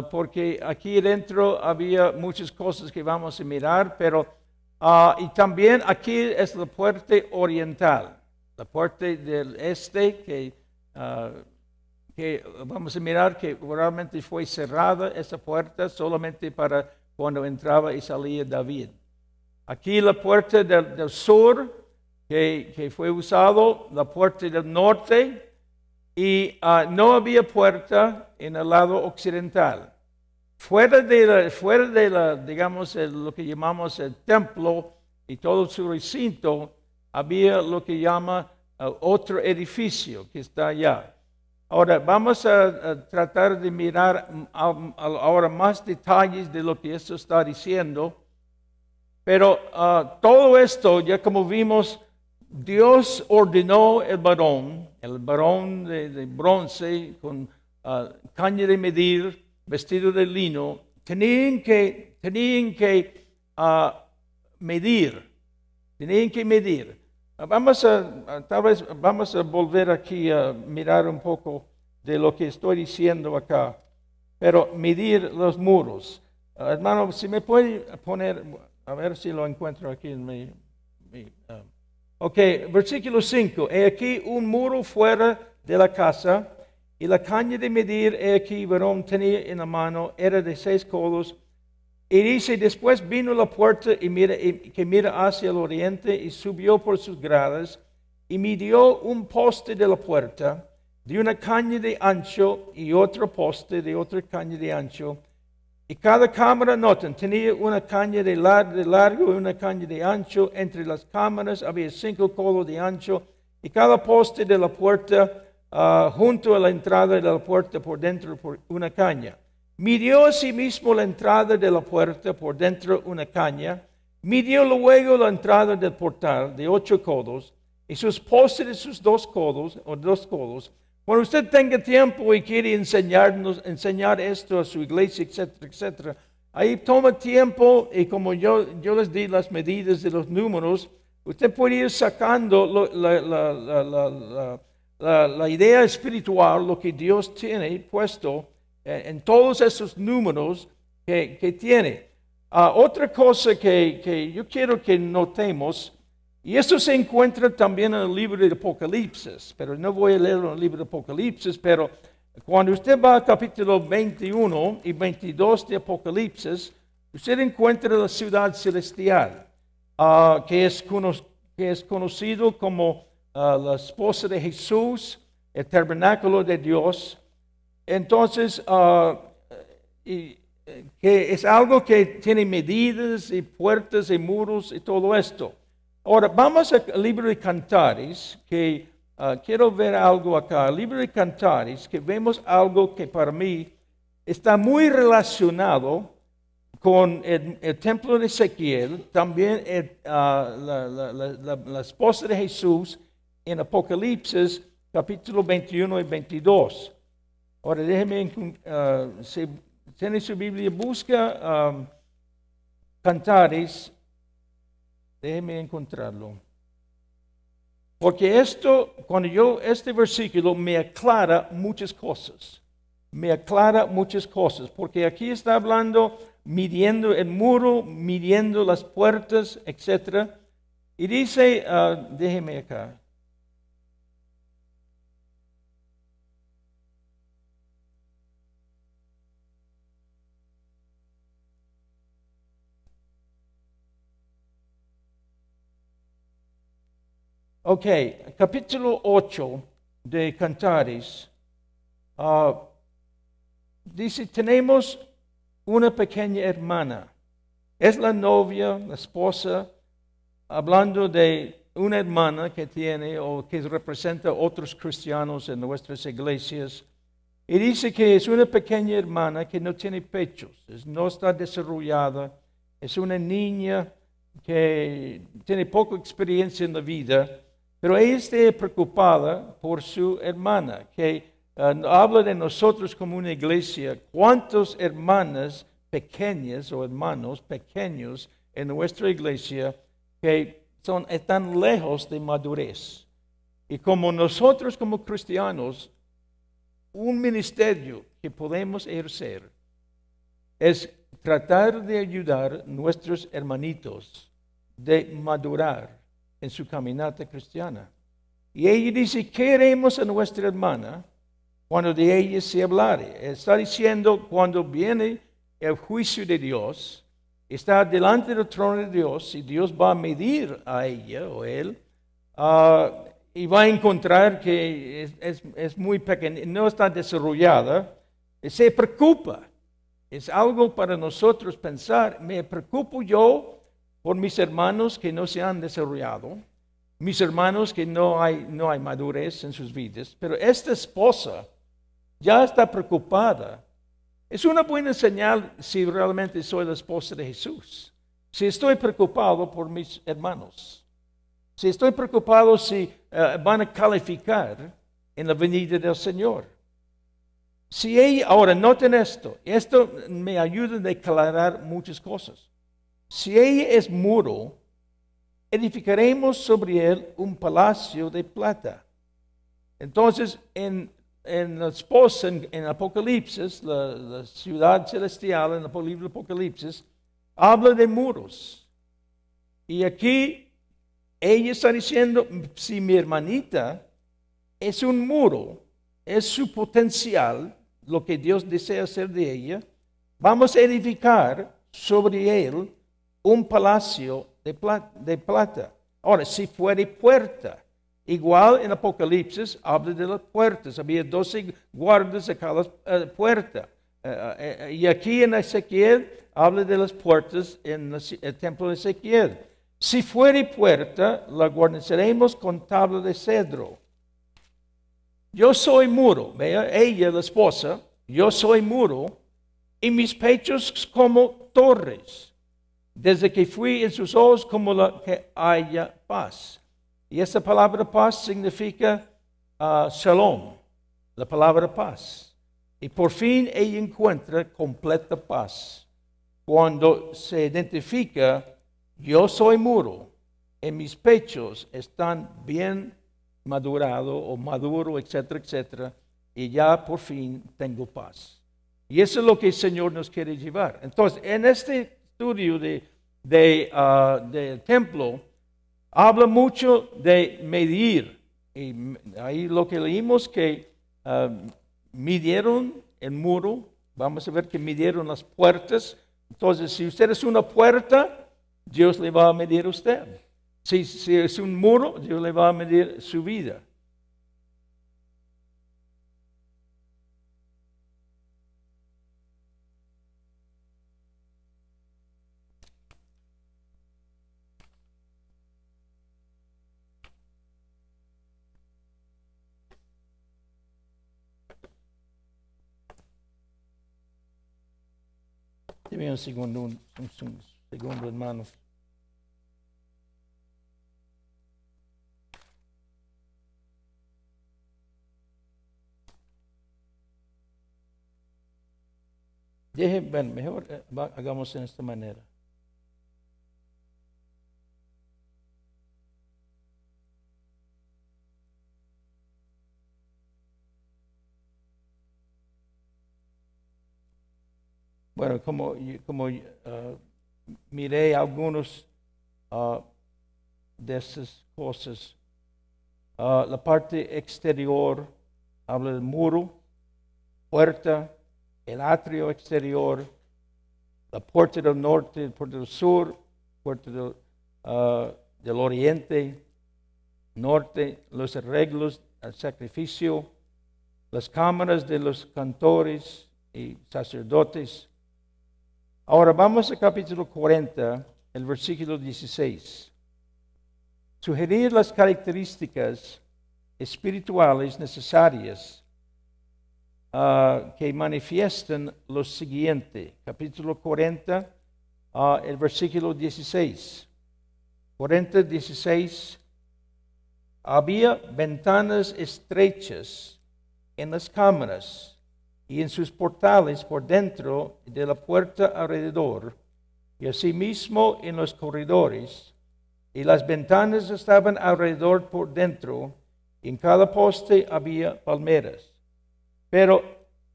porque aquí dentro había muchas cosas que vamos a mirar, pero y también aquí es la puerta oriental, la puerta del este que vamos a mirar que realmente fue cerrada esa puerta solamente para cuando entraba y salía David. Aquí la puerta del sur que fue usado, la puerta del norte, y no había puerta en el lado occidental. Fuera de la digamos, lo que llamamos el templo y todo su recinto, había lo que llama otro edificio que está allá. Ahora, vamos a tratar de mirar ahora más detalles de lo que esto está diciendo. Pero todo esto, ya como vimos, Dios ordenó el varón de bronce con caña de medir, vestido de lino, tenían que medir. Tal vez vamos a volver aquí a mirar un poco de lo que estoy diciendo acá, pero medir los muros. Hermano, si me puede poner, a ver si lo encuentro aquí en mi ok, versículo 5. He aquí un muro fuera de la casa, y la caña de medir, he aquí varón tenía en la mano, era de 6 codos. Y dice, después vino la puerta que mira hacia el oriente, y subió por sus gradas, y midió un poste de la puerta, de una caña de ancho, y otro poste de otra caña de ancho. Y cada cámara, noten, tenía una caña de largo y una caña de ancho. Entre las cámaras había 5 codos de ancho. Y cada poste de la puerta, junto a la entrada de la puerta por dentro, por una caña. Midió asimismo la entrada de la puerta por dentro una caña. Midió luego la entrada del portal de 8 codos. Y sus postes de sus 2 codos, o 2 codos. Cuando usted tenga tiempo y quiere enseñar esto a su iglesia, etcétera, etcétera, ahí toma tiempo y como yo les di las medidas de los números, usted puede ir sacando la idea espiritual, lo que Dios tiene puesto en todos esos números que tiene. Otra cosa que yo quiero que notemos, y esto se encuentra también en el libro de Apocalipsis, pero no voy a leerlo en el libro de Apocalipsis, pero cuando usted va al capítulo 21 y 22 de Apocalipsis, usted encuentra la ciudad celestial, que es conocido como la esposa de Jesús, el tabernáculo de Dios. Entonces, que es algo que tiene medidas y puertas y muros y todo esto. Ahora, vamos al libro de Cantares, que quiero ver algo acá. El libro de Cantares, que vemos algo que para mí está muy relacionado con el templo de Ezequiel, también la esposa de Jesús en Apocalipsis, capítulo 21 y 22. Ahora déjeme, si tiene su Biblia, busca Cantares, déjeme encontrarlo. Porque este versículo me aclara muchas cosas. Me aclara muchas cosas. Porque aquí está hablando, midiendo el muro, midiendo las puertas, etc. Y dice, déjeme acá. Ok, capítulo 8 de Cantares. Dice, tenemos una pequeña hermana. Es la novia, la esposa, hablando de una hermana que tiene o que representa a otros cristianos en nuestras iglesias. Y dice que es una pequeña hermana que no tiene pechos, no está desarrollada, es una niña que tiene poca experiencia en la vida, pero ella está preocupada por su hermana, que habla de nosotros como una iglesia. ¿Cuántas hermanas pequeñas o hermanos pequeños en nuestra iglesia que están lejos de madurez? Y como nosotros como cristianos, un ministerio que podemos ejercer es tratar de ayudar a nuestros hermanitos de madurar en su caminata cristiana. Y ella dice, ¿qué haremos a nuestra hermana cuando de ella se hablare? Está diciendo, cuando viene el juicio de Dios, está delante del trono de Dios y Dios va a medir a ella o él, y va a encontrar que es muy pequeña, no está desarrollada, se preocupa. Es algo para nosotros pensar, me preocupo yo por mis hermanos que no se han desarrollado, mis hermanos que no hay madurez en sus vidas, pero esta esposa ya está preocupada. Es una buena señal si realmente soy la esposa de Jesús. Si estoy preocupado por mis hermanos, si estoy preocupado si van a calificar en la venida del Señor. Si ella, ahora noten esto me ayuda a declarar muchas cosas. Si ella es muro, edificaremos sobre él un palacio de plata. Entonces, en la esposa, en Apocalipsis, la ciudad celestial, en el libro de Apocalipsis, habla de muros. Y aquí ella está diciendo, si mi hermanita es un muro, es su potencial, lo que Dios desea hacer de ella, vamos a edificar sobre él un palacio de plata. Ahora, si fuera puerta, igual en Apocalipsis habla de las puertas, había 12 guardas a cada puerta. Y aquí en Ezequiel habla de las puertas en el templo de Ezequiel. Si fuera puerta, la guarneceremos con tabla de cedro. Yo soy muro, vea, ella, la esposa, yo soy muro, y mis pechos como torres, desde que fui en sus ojos como la que haya paz. Y esta palabra paz significa shalom, la palabra paz. Y por fin ella encuentra completa paz cuando se identifica, yo soy muro, en mis pechos están bien madurado o maduro, etcétera, etcétera, y ya por fin tengo paz. Y eso es lo que el Señor nos quiere llevar. Entonces, en este estudio del templo, habla mucho de medir. Y ahí lo que leímos que midieron el muro, vamos a ver que midieron las puertas. Entonces, si usted es una puerta, Dios le va a medir a usted. Si es un muro, Dios le va a medir su vida. Deme un segundo, hermanos. Bueno, mejor hagamos en esta manera. Bueno, como miré algunos de esas cosas, la parte exterior habla del muro, puerta, el atrio exterior, la puerta del norte, la puerta del sur, puerta del oriente, norte, los arreglos, el sacrificio, las cámaras de los cantores y sacerdotes. Ahora vamos al capítulo 40, el versículo 16. Sugerir las características espirituales necesarias que manifiestan lo siguiente. Capítulo 40, el versículo 16. 40, 16. Había ventanas estrechas en las cámaras y en sus portales por dentro de la puerta alrededor, y asimismo en los corredores, y las ventanas estaban alrededor por dentro, y en cada poste había palmeras. Pero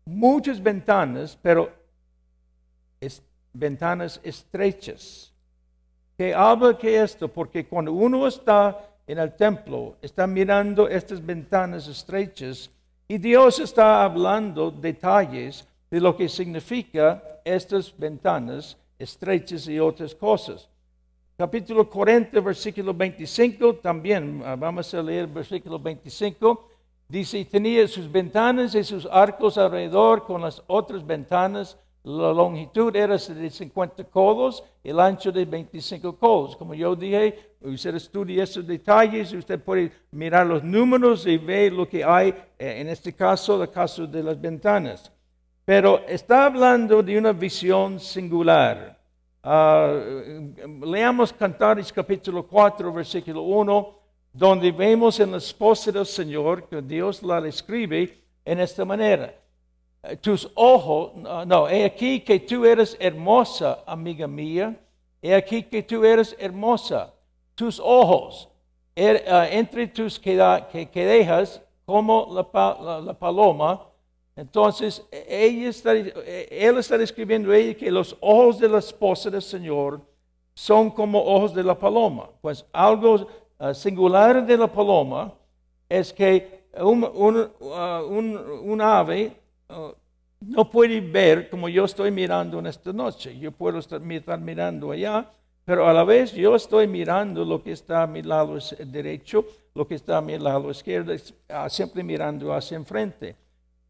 muchas ventanas, ventanas estrechas. ¿Qué habla que esto? Porque cuando uno está en el templo, está mirando estas ventanas estrechas, y Dios está hablando detalles de lo que significa estas ventanas estrechas y otras cosas. Capítulo 40, versículo 25, también vamos a leer el versículo 25. Dice, tenía sus ventanas y sus arcos alrededor con las otras ventanas. La longitud era de 50 codos, el ancho de 25 codos. Como yo dije, usted estudia esos detalles, usted puede mirar los números y ver lo que hay, en este caso, el caso de las ventanas. Pero está hablando de una visión singular. Leamos Cantares capítulo 4, versículo 1, donde vemos en la esposa del Señor que Dios la describe en esta manera. Tus ojos, he aquí que tú eres hermosa, amiga mía, he aquí que tú eres hermosa. Tus ojos, entre tus quedejas, como la paloma. Entonces, él está describiendo a ella que los ojos de la esposa del Señor son como ojos de la paloma. Pues algo singular de la paloma es que un ave no puede ver como yo estoy mirando en esta noche. Yo puedo estar mirando allá, pero a la vez yo estoy mirando lo que está a mi lado derecho, lo que está a mi lado izquierdo, siempre mirando hacia enfrente.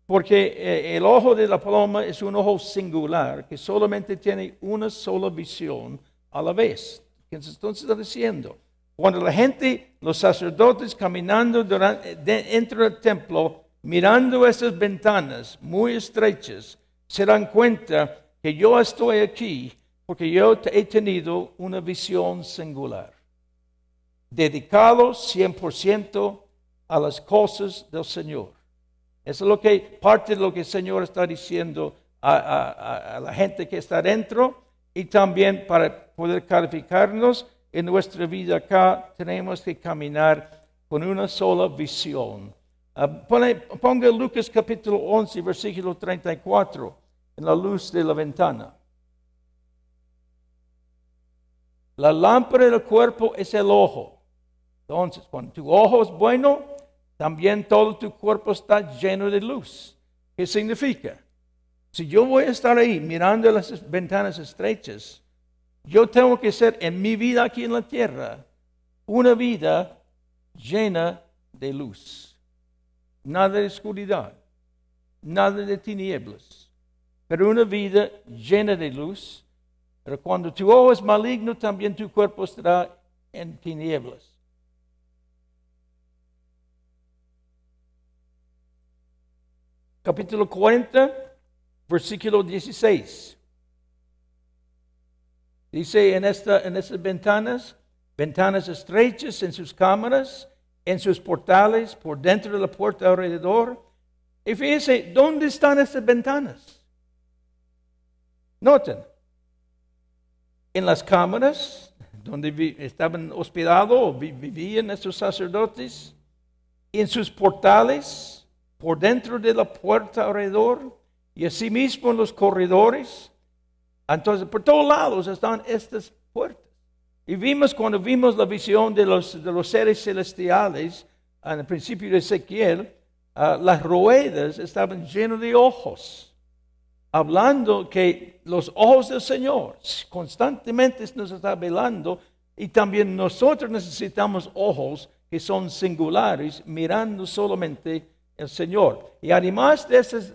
Porque el ojo de la paloma es un ojo singular que solamente tiene una sola visión a la vez. Entonces está diciendo, cuando la gente, los sacerdotes caminando dentro del templo, mirando esas ventanas muy estrechas, se dan cuenta que yo estoy aquí porque yo he tenido una visión singular, dedicado 100% a las cosas del Señor. Eso es lo que, parte de lo que el Señor está diciendo a la gente que está dentro, y también para poder calificarnos en nuestra vida acá, tenemos que caminar con una sola visión. Ponga Lucas capítulo 11, versículo 34, en la luz de la ventana. La lámpara del cuerpo es el ojo. Entonces, cuando tu ojo es bueno, también todo tu cuerpo está lleno de luz. ¿Qué significa? Si yo voy a estar ahí mirando las ventanas estrechas, yo tengo que ser en mi vida aquí en la tierra una vida llena de luz. Nada de oscuridad, nada de tinieblas, pero una vida llena de luz. Pero cuando tu ojo es maligno, también tu cuerpo estará en tinieblas. Capítulo 40, versículo 16. Dice en estas ventanas, ventanas estrechas en sus cámaras, en sus portales, por dentro de la puerta alrededor. Y fíjense, ¿dónde están estas ventanas? Noten, en las cámaras donde estaban hospedados o vivían estos sacerdotes, en sus portales, por dentro de la puerta alrededor, y asimismo en los corredores. Entonces, por todos lados están estas puertas. Y cuando vimos la visión de los seres celestiales, en el principio de Ezequiel, las ruedas estaban llenas de ojos, hablando que los ojos del Señor constantemente nos están velando, y también nosotros necesitamos ojos que son singulares, mirando solamente el Señor. Y además de esas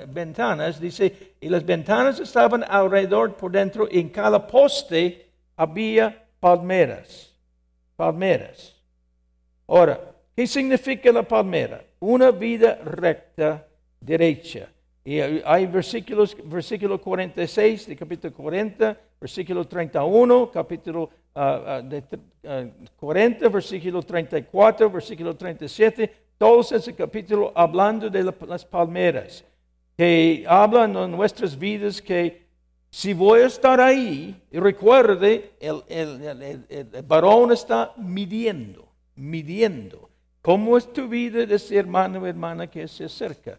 ventanas, dice, y las ventanas estaban alrededor por dentro, y en cada poste había palmeras. Palmeras. Ahora, ¿qué significa la palmera? Una vida recta, derecha. Y hay versículo 46 de capítulo 40, versículo 31, capítulo 40, versículo 34, versículo 37, todos ese capítulo hablando de las palmeras, que hablan en nuestras vidas que si voy a estar ahí, y recuerde, el varón está midiendo. ¿Cómo es tu vida de ese hermano o hermana que se acerca?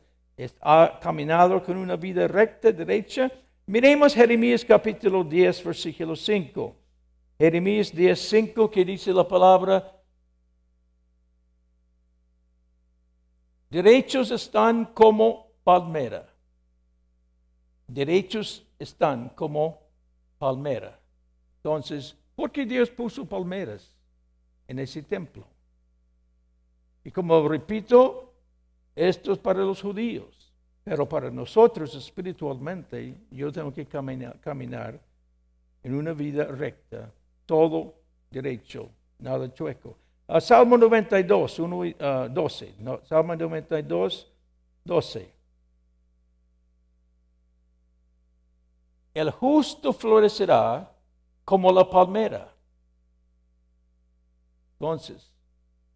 ¿Ha caminado con una vida recta, derecha? Miremos Jeremías capítulo 10, versículo 5. Jeremías 10, 5, que dice la palabra: derechos están como palmera. Derechos están como palmera. Entonces, ¿por qué Dios puso palmeras en ese templo? Y como repito, esto es para los judíos, pero para nosotros espiritualmente, yo tengo que caminar en una vida recta, todo derecho, nada chueco. Salmo 92, 12. No, Salmo 92, 12. El justo florecerá como la palmera. Entonces,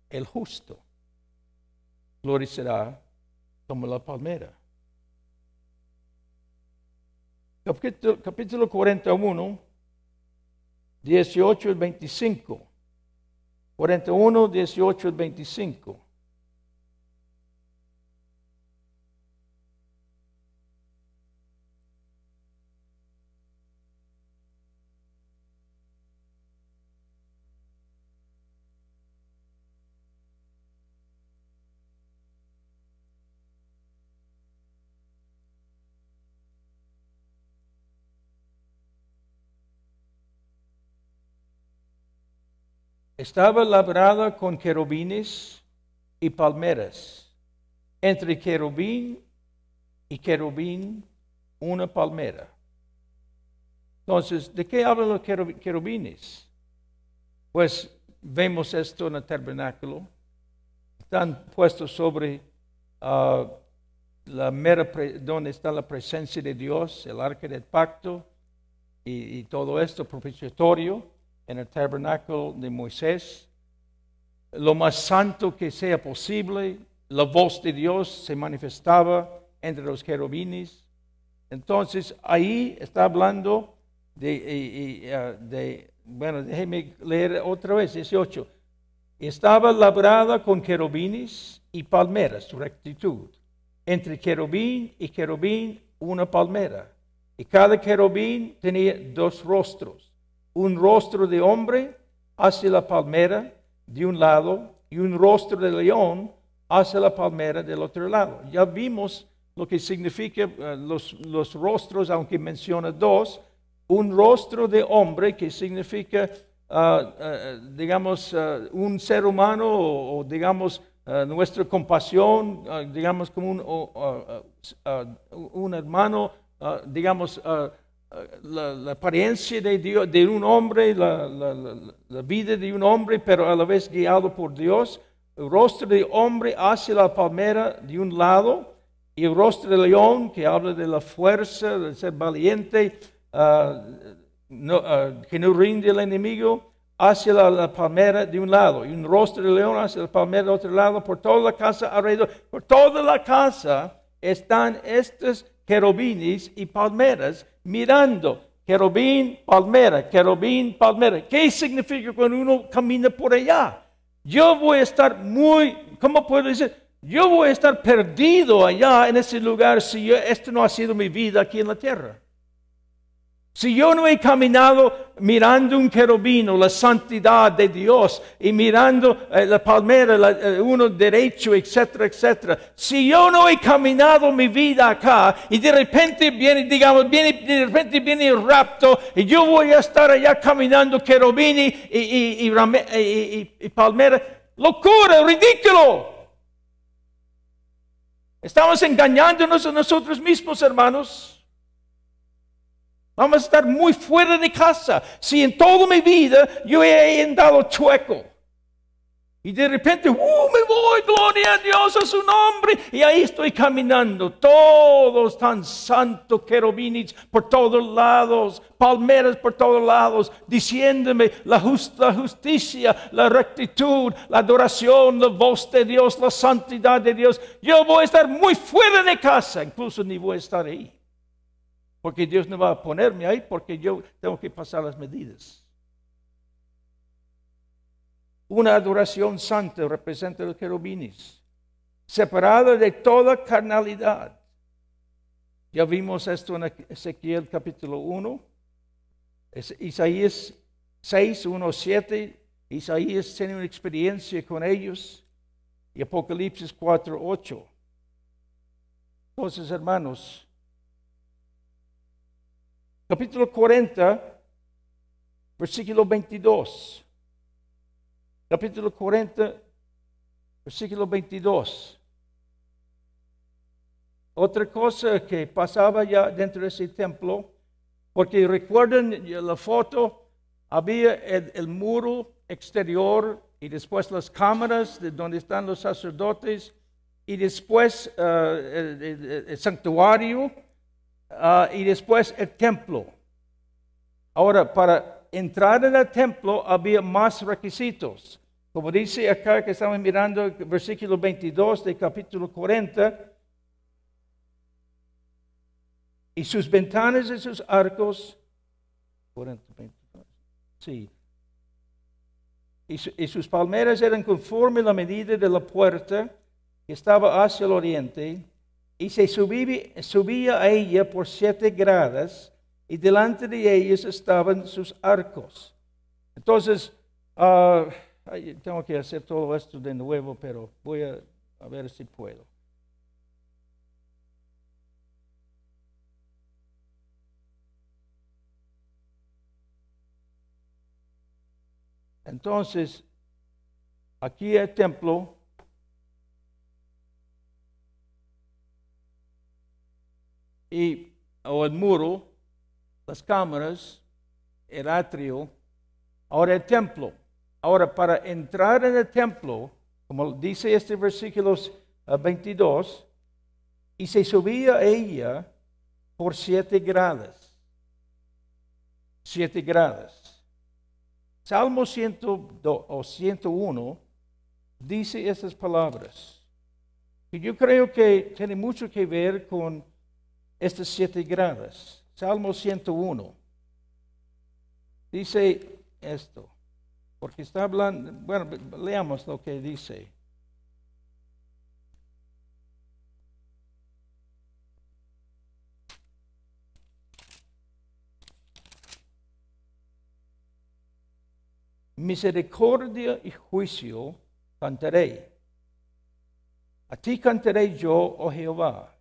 el justo florecerá como la palmera. Capítulo 41, 18 y 25. 41, 18 y 25. Estaba labrada con querubines y palmeras. Entre querubín y querubín, una palmera. Entonces, ¿de qué hablan los querubines? Pues vemos esto en el tabernáculo. Están puestos sobre donde está la presencia de Dios, el arca del pacto y todo esto propiciatorio. En el tabernáculo de Moisés, lo más santo que sea posible, la voz de Dios se manifestaba entre los querubines. Entonces, ahí está hablando bueno, déjeme leer otra vez, 18. Estaba labrada con querubines y palmeras, rectitud. Entre querubín y querubín, una palmera. Y cada querubín tenía dos rostros. Un rostro de hombre hacia la palmera de un lado y un rostro de león hacia la palmera del otro lado. Ya vimos lo que significa los rostros, aunque menciona dos. Un rostro de hombre que significa, digamos, un ser humano o digamos, nuestra compasión, digamos, como un hermano, digamos, la apariencia de Dios, de un hombre, la vida de un hombre, pero a la vez guiado por Dios. El rostro de hombre hacia la palmera de un lado, y el rostro de león, que habla de la fuerza, de ser valiente, que no rinde el enemigo, hacia la palmera de un lado, y un rostro de león hacia la palmera del otro lado, por toda la casa alrededor. Por toda la casa están estos querubines y palmeras mirando. Querubín, palmera, querubín, palmera. ¿Qué significa cuando uno camina por allá? Yo voy a estar ¿cómo puedo decir? Yo voy a estar perdido allá en ese lugar si esto no ha sido mi vida aquí en la tierra. Si yo no he caminado mirando un querubino, la santidad de Dios, y mirando la palmera, uno derecho, etcétera, etcétera. Si yo no he caminado mi vida acá, y de repente viene el rapto, y yo voy a estar allá caminando querubín y palmera, ¡locura, ridículo! Estamos engañándonos a nosotros mismos, hermanos. Vamos a estar muy fuera de casa. Si en toda mi vida yo he andado chueco. Y de repente, me voy, gloria a Dios, a su nombre. Y ahí estoy caminando. Todos tan santos querubines por todos lados. Palmeras por todos lados. Diciéndome la justicia, la rectitud, la adoración, la voz de Dios, la santidad de Dios. Yo voy a estar muy fuera de casa. Incluso ni voy a estar ahí. Porque Dios no va a ponerme ahí porque yo tengo que pasar las medidas. Una adoración santa representa los querubines, separada de toda carnalidad. Ya vimos esto en Ezequiel capítulo 1, Isaías 6, 1, 7. Isaías tiene una experiencia con ellos. Y Apocalipsis 4, 8. Entonces, hermanos, capítulo 40, versículo 22. Capítulo 40, versículo 22. Otra cosa que pasaba ya dentro de ese templo, porque recuerden la foto, había el muro exterior y después las cámaras de donde están los sacerdotes y después el santuario. Y después el templo. Ahora, para entrar en el templo había más requisitos. Como dice acá que estamos mirando el versículo 22 del capítulo 40. Y sus ventanas y sus arcos. 40, 22, sí. Y sus palmeras eran conforme a la medida de la puerta que estaba hacia el oriente. Y se subía a ella por 7 gradas, y delante de ellas estaban sus arcos. Entonces, tengo que hacer todo esto de nuevo, pero voy a ver si puedo. Entonces, aquí el templo. O el muro, las cámaras, el atrio, ahora el templo. Ahora, para entrar en el templo, como dice este versículo 22, y se subía a ella por 7 gradas. 7 gradas. Salmo 102 o 101 dice estas palabras, que yo creo que tiene mucho que ver con estas 7 gradas. Salmo 101. Dice esto. Porque está hablando, bueno, leamos lo que dice. Misericordia y juicio cantaré. A ti cantaré yo, oh Jehová.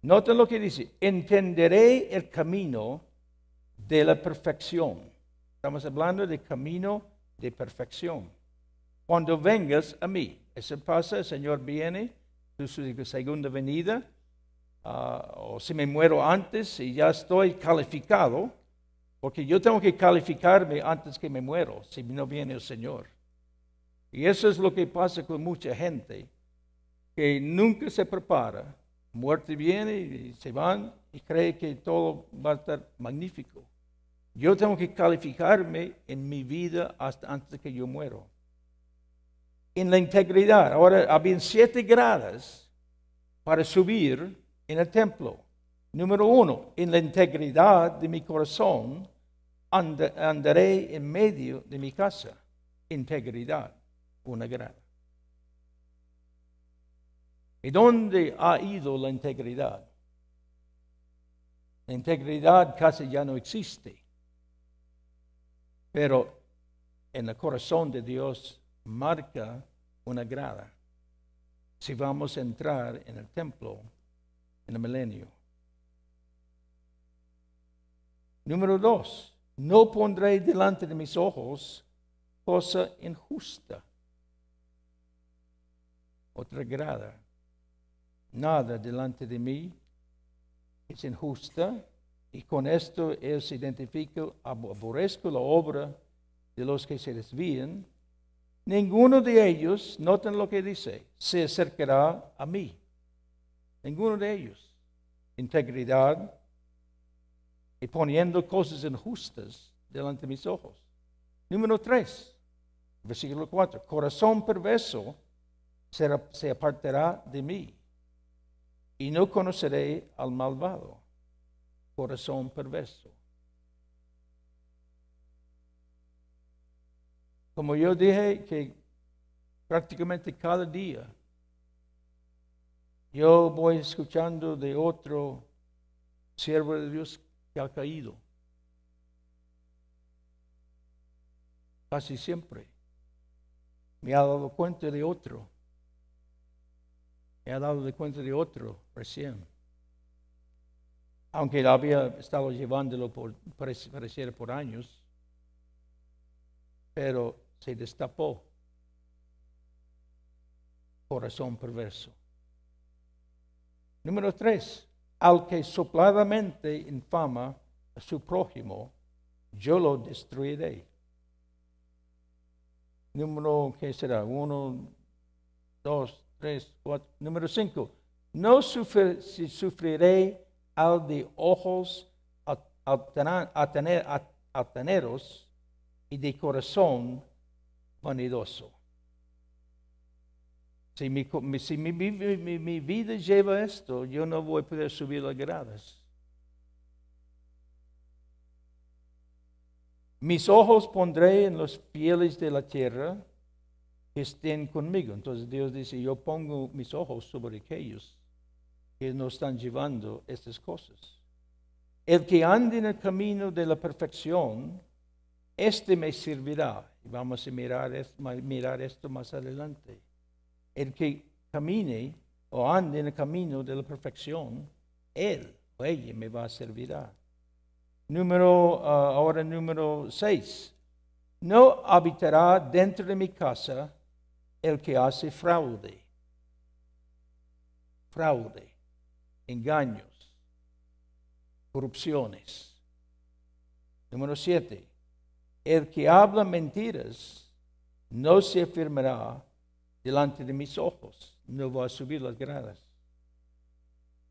Noten lo que dice, entenderé el camino de la perfección. Estamos hablando del camino de perfección. Cuando vengas a mí, eso pasa, el Señor viene, su segunda venida, o si me muero antes y ya estoy calificado, porque yo tengo que calificarme antes que me muero, si no viene el Señor. Y eso es lo que pasa con mucha gente, que nunca se prepara. Muerte viene y se van y cree que todo va a estar magnífico. Yo tengo que calificarme en mi vida hasta antes de que yo muero. En la integridad. Ahora, habían 7 gradas para subir en el templo. Número 1, en la integridad de mi corazón andaré en medio de mi casa. Integridad, una grada. ¿Y dónde ha ido la integridad? La integridad casi ya no existe. Pero en el corazón de Dios marca una grada. Si vamos a entrar en el templo en el milenio. Número 2, no pondré delante de mis ojos cosa injusta. Otra grada. Nada delante de mí es injusta, y con esto él se identifica: aborrezco la obra de los que se desvían. Ninguno de ellos, noten lo que dice, se acercará a mí. Ninguno de ellos. Integridad y poniendo cosas injustas delante de mis ojos. Número 3, versículo 4. Corazón perverso se apartará de mí, y no conoceré al malvado. Corazón perverso. Como yo dije, que prácticamente cada día yo voy escuchando de otro siervo de Dios que ha caído. Casi siempre me ha dado cuenta de otro. Me ha dado cuenta de otro recién. Aunque había estado llevándolo pareciera por años, pero se destapó. Corazón perverso. Número 3, al que sopladamente infama a su prójimo, yo lo destruiré. Número, ¿qué será? 1, 2, 3, 4. Número 5, no sufriré al de ojos altaneros y de corazón vanidoso. Si mi vida lleva esto, yo no voy a poder subir las gradas. Mis ojos pondré en los fieles de la tierra que estén conmigo. Entonces Dios dice, yo pongo mis ojos sobre aquellos que no están llevando estas cosas. El que ande en el camino de la perfección, este me servirá. Y vamos a mirar esto más adelante. El que camine o ande en el camino de la perfección, él o ella me va a servir. Ahora número 6. No habitará dentro de mi casa el que hace fraude, engaños, corrupciones. Número 7. El que habla mentiras no se afirmará delante de mis ojos, no va a subir las gradas.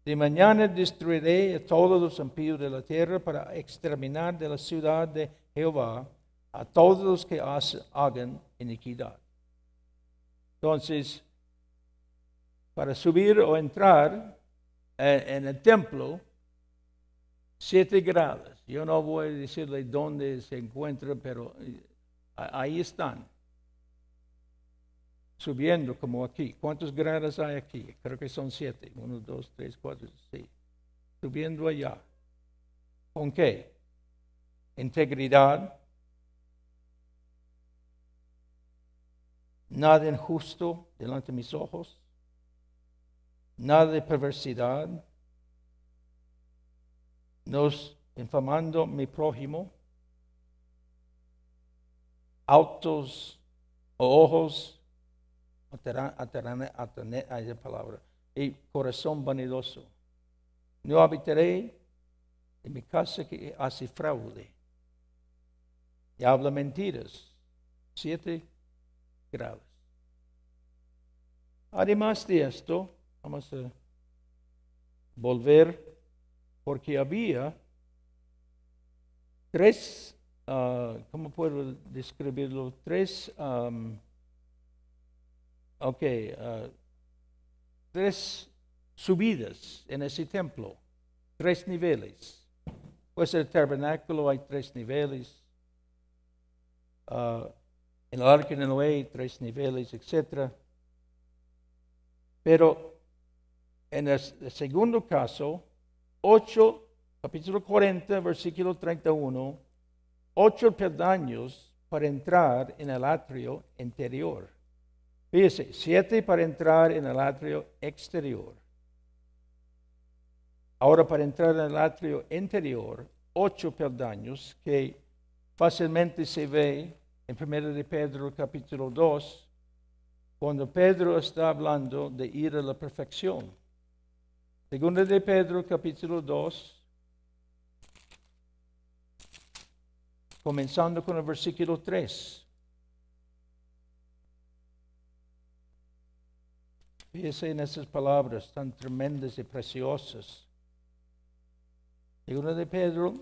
De mañana destruiré a todos los impíos de la tierra para exterminar de la ciudad de Jehová a todos los que hagan iniquidad. Entonces, para subir o entrar en el templo, 7 gradas. Yo no voy a decirle dónde se encuentra, pero ahí están. Subiendo como aquí. ¿Cuántas gradas hay aquí? Creo que son 7. 1, 2, 3, 4, 6. Subiendo allá. ¿Con qué? Integridad. Nada injusto delante de mis ojos. Nada de perversidad. No infamando a mi prójimo. Altos ojos. Esa palabra. Y corazón vanidoso. No habitaré en mi casa que hace fraude y habla mentiras. 7 grados. Además de esto, vamos a volver, porque había tres, ¿cómo puedo describirlo? Tres subidas en ese templo, tres niveles. Pues el tabernáculo hay tres niveles, en el arca de Noé hay tres niveles, etc. Pero en el segundo caso, capítulo 40, versículo 31, 8 peldaños para entrar en el atrio interior. Fíjese, 7 para entrar en el atrio exterior. Ahora para entrar en el atrio interior, 8 peldaños que fácilmente se ve en 1 de Pedro capítulo 2, cuando Pedro está hablando de ir a la perfección. 2 de Pedro capítulo 2, comenzando con el versículo 3. Fíjese en esas palabras tan tremendas y preciosas. 2 de Pedro,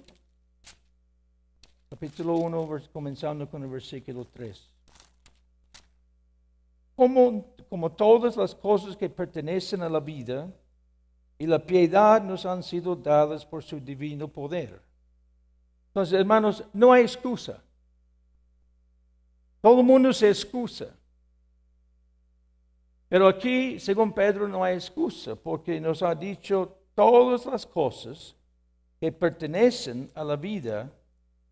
capítulo 1, comenzando con el versículo 3. Como todas las cosas que pertenecen a la vida y la piedad nos han sido dadas por su divino poder. Entonces, hermanos, no hay excusa. Todo el mundo se excusa. Pero aquí, según Pedro, no hay excusa, porque nos ha dicho todas las cosas que pertenecen a la vida,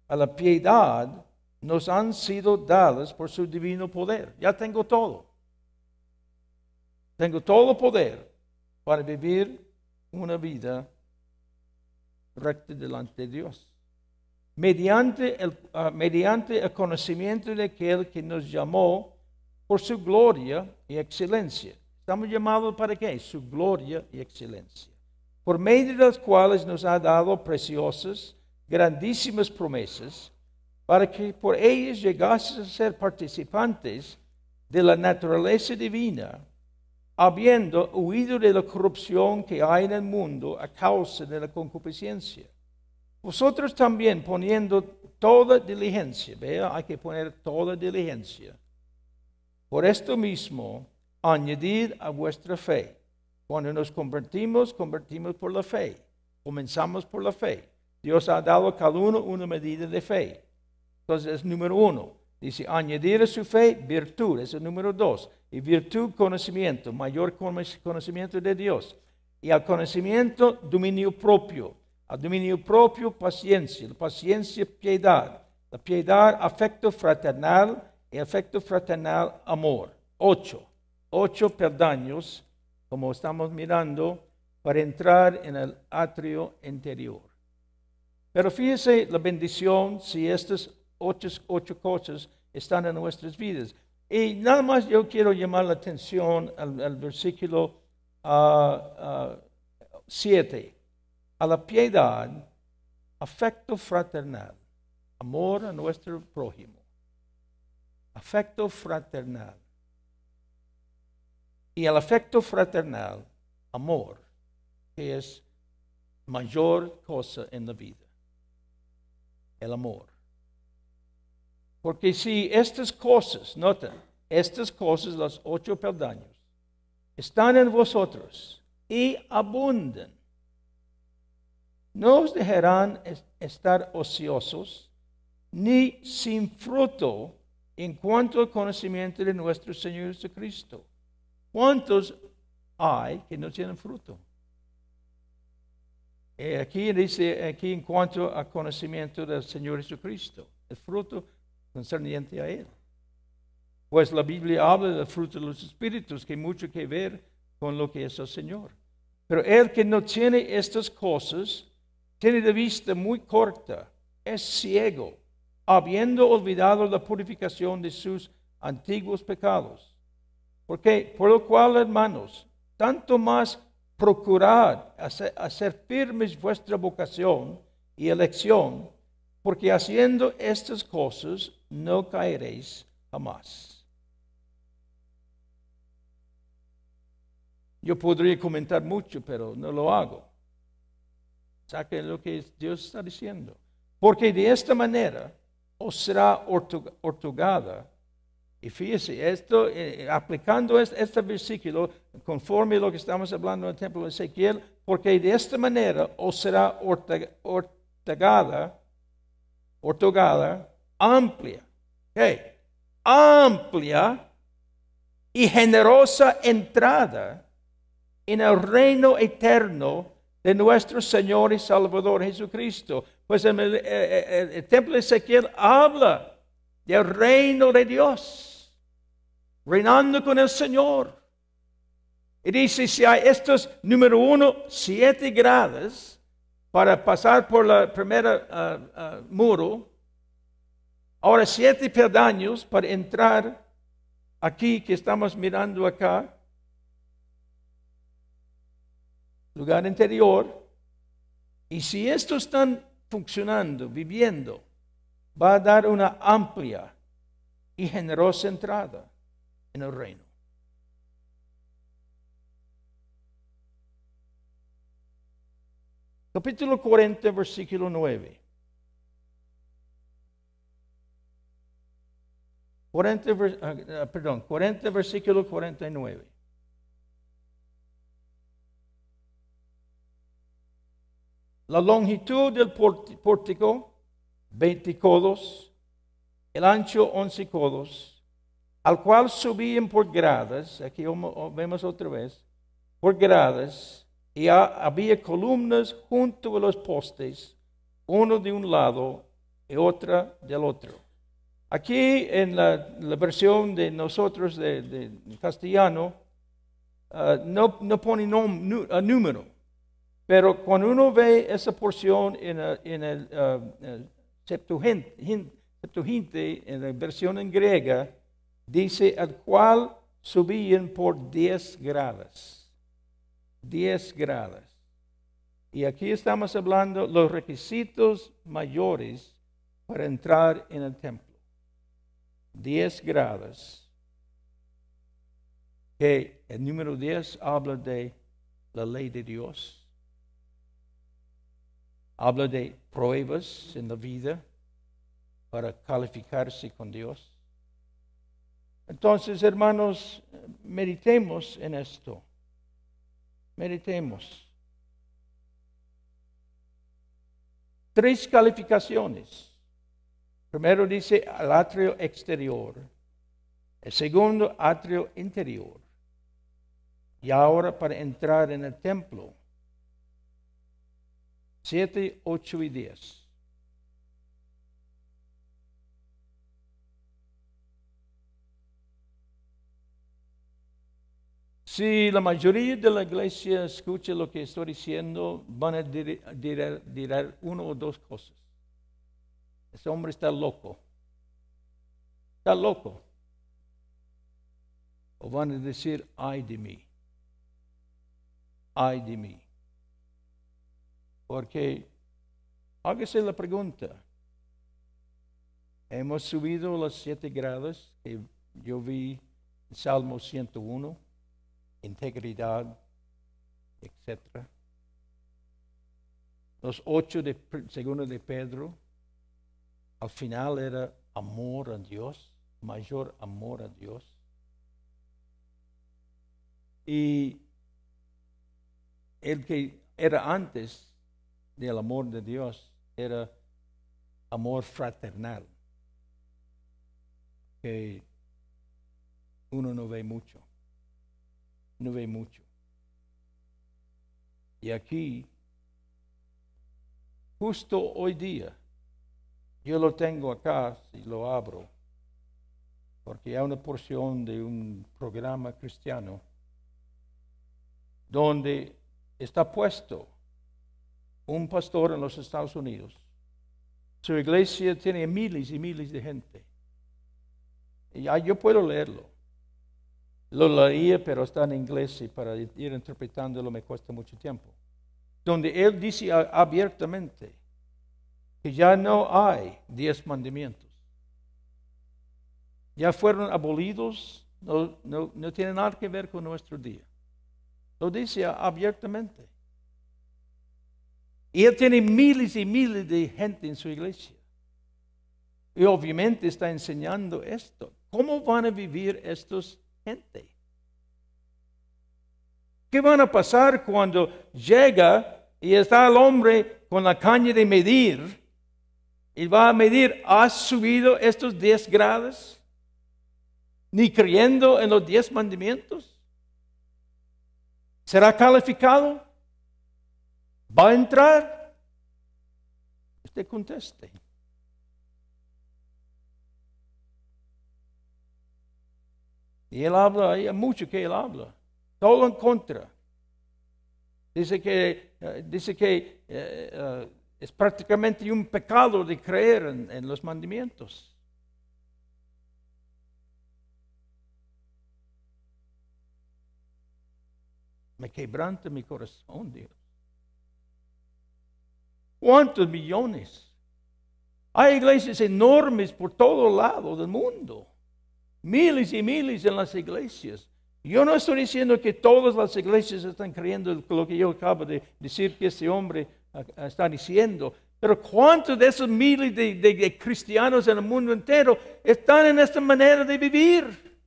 a la piedad, nos han sido dadas por su divino poder. Ya tengo todo. Tengo todo poder para vivir una vida recta delante de Dios. Mediante el conocimiento de aquel que nos llamó por su gloria y excelencia. Estamos llamados para qué? Su gloria y excelencia. Por medio de las cuales nos ha dado preciosas, grandísimas promesas, para que por ellas llegases a ser participantes de la naturaleza divina, habiendo huido de la corrupción que hay en el mundo a causa de la concupiscencia. Vosotros también poniendo toda diligencia, vea, hay que poner toda diligencia. Por esto mismo, añadid a vuestra fe. Cuando nos convertimos por la fe. Comenzamos por la fe. Dios ha dado a cada uno una medida de fe. Entonces, es número 1. Dice, añadir a su fe virtud. Es el número 2. Y virtud, conocimiento. Mayor conocimiento de Dios. Y al conocimiento, dominio propio. Al dominio propio, paciencia. La paciencia, piedad. La piedad, afecto fraternal. Y afecto fraternal, amor. 8 peldaños, como estamos mirando, para entrar en el atrio interior. Pero fíjese la bendición si estas 8 cosas están en nuestras vidas. Y nada más yo quiero llamar la atención al versículo 7. A la piedad, afecto fraternal, amor a nuestro prójimo. Afecto fraternal. Y el afecto fraternal, amor, que es mayor cosa en la vida. El amor. Porque si estas cosas, noten, estas cosas, los 8 peldaños, están en vosotros y abundan, no os dejarán estar ociosos ni sin fruto en cuanto al conocimiento de nuestro Señor Jesucristo. ¿Cuántos hay que no tienen fruto? Aquí dice, en cuanto al conocimiento del Señor Jesucristo, el fruto concerniente a Él. Pues la Biblia habla del fruto de los Espíritus, que hay mucho que ver con lo que es el Señor. Pero el que no tiene estas cosas, tiene de vista muy corta, es ciego, habiendo olvidado la purificación de sus antiguos pecados. Porque, por lo cual, hermanos, tanto más procurad hacer firmes vuestra vocación y elección, porque haciendo estas cosas no caeréis jamás. Yo podría comentar mucho, pero no lo hago. Saquen lo que Dios está diciendo. porque de esta manera os será otorgada. Y fíjese, esto, aplicando este versículo, conforme a lo que estamos hablando en el templo de Ezequiel, porque de esta manera os será otorgada amplia, amplia y generosa entrada en el reino eterno de nuestro Señor y Salvador Jesucristo. Pues el templo de Ezequiel habla del reino de Dios, reinando con el Señor. Y dice, si hay estos, número 1, 7 gradas para pasar por la primera muro, ahora 7 peldaños para entrar aquí que estamos mirando acá, lugar interior. Y si estos están funcionando, viviendo, va a dar una amplia y generosa entrada en el reino. Capítulo 40, versículo 9. 40, versículo 49. La longitud del pórtico, 20 codos, el ancho 11 codos, al cual subían por gradas, aquí vemos otra vez, por gradas, y había columnas junto a los postes, uno de un lado y otra del otro. Aquí en la versión de nosotros de castellano, no pone número, pero cuando uno ve esa porción en el Septuaginte, en la versión en griega, dice al cual subían por 10 gradas. 10 gradas. Y aquí estamos hablando de los requisitos mayores para entrar en el templo. 10 gradas. Que el número 10 habla de la ley de Dios. Habla de pruebas en la vida para calificarse con Dios. Entonces, hermanos, meditemos en esto. Meditemos. 3 calificaciones. Primero dice el atrio exterior. El segundo, atrio interior. Y ahora para entrar en el templo. 7, 8 y 10. Si la mayoría de la iglesia escucha lo que estoy diciendo, van a decir una o dos cosas. Ese hombre está loco. Está loco. O van a decir, ay de mí. Ay de mí. Porque, hágase la pregunta. Hemos subido las 7 gradas que yo vi en Salmo 101. Integridad, etc. Los 8 de segundo de Pedro, al final era amor a Dios, mayor amor a Dios. Y el que era antes del amor de Dios era amor fraternal, que uno no ve mucho. No ve mucho. Y aquí, justo hoy día, yo lo tengo acá, si lo abro, porque hay una porción de un programa cristiano donde está puesto un pastor en los Estados Unidos. Su iglesia tiene miles y miles de gente. Y ya yo puedo leerlo. Lo leía, pero está en inglés y para ir interpretándolo me cuesta mucho tiempo. Donde él dice abiertamente que ya no hay 10 mandamientos. Ya fueron abolidos, no tienen nada que ver con nuestro día. Lo dice abiertamente. Y él tiene miles y miles de gente en su iglesia. Y obviamente está enseñando esto. ¿Cómo van a vivir estos gente? ¿Qué van a pasar cuando llega y está el hombre con la caña de medir y va a medir, ¿has subido estos 10 grados? Ni creyendo en los 10 mandamientos. ¿Será calificado? ¿Va a entrar? Usted conteste. Y él habla, hay mucho que él habla. Todo en contra. Dice que es prácticamente un pecado de creer en los mandamientos. Me quebranta mi corazón, Dios. ¿Cuántos millones? Hay iglesias enormes por todo lado del mundo. Miles y miles en las iglesias. Yo no estoy diciendo que todas las iglesias están creyendo lo que yo acabo de decir que este hombre está diciendo. Pero ¿cuántos de esos miles de cristianos en el mundo entero están en esta manera de vivir?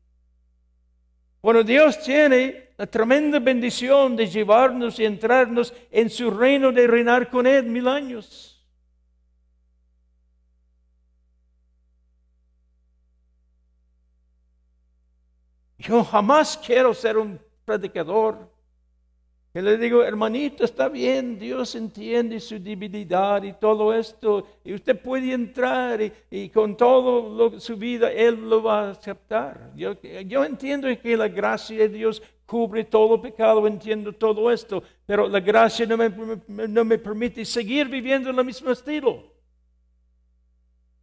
Bueno, Dios tiene la tremenda bendición de llevarnos y entrarnos en su reino de reinar con Él 1000 años. Yo jamás quiero ser un predicador que le digo, hermanito, está bien, Dios entiende su debilidad y todo esto, y usted puede entrar y con todo su vida Él lo va a aceptar. Yo entiendo que la gracia de Dios cubre todo pecado, entiendo todo esto, pero la gracia no me permite seguir viviendo en el mismo estilo.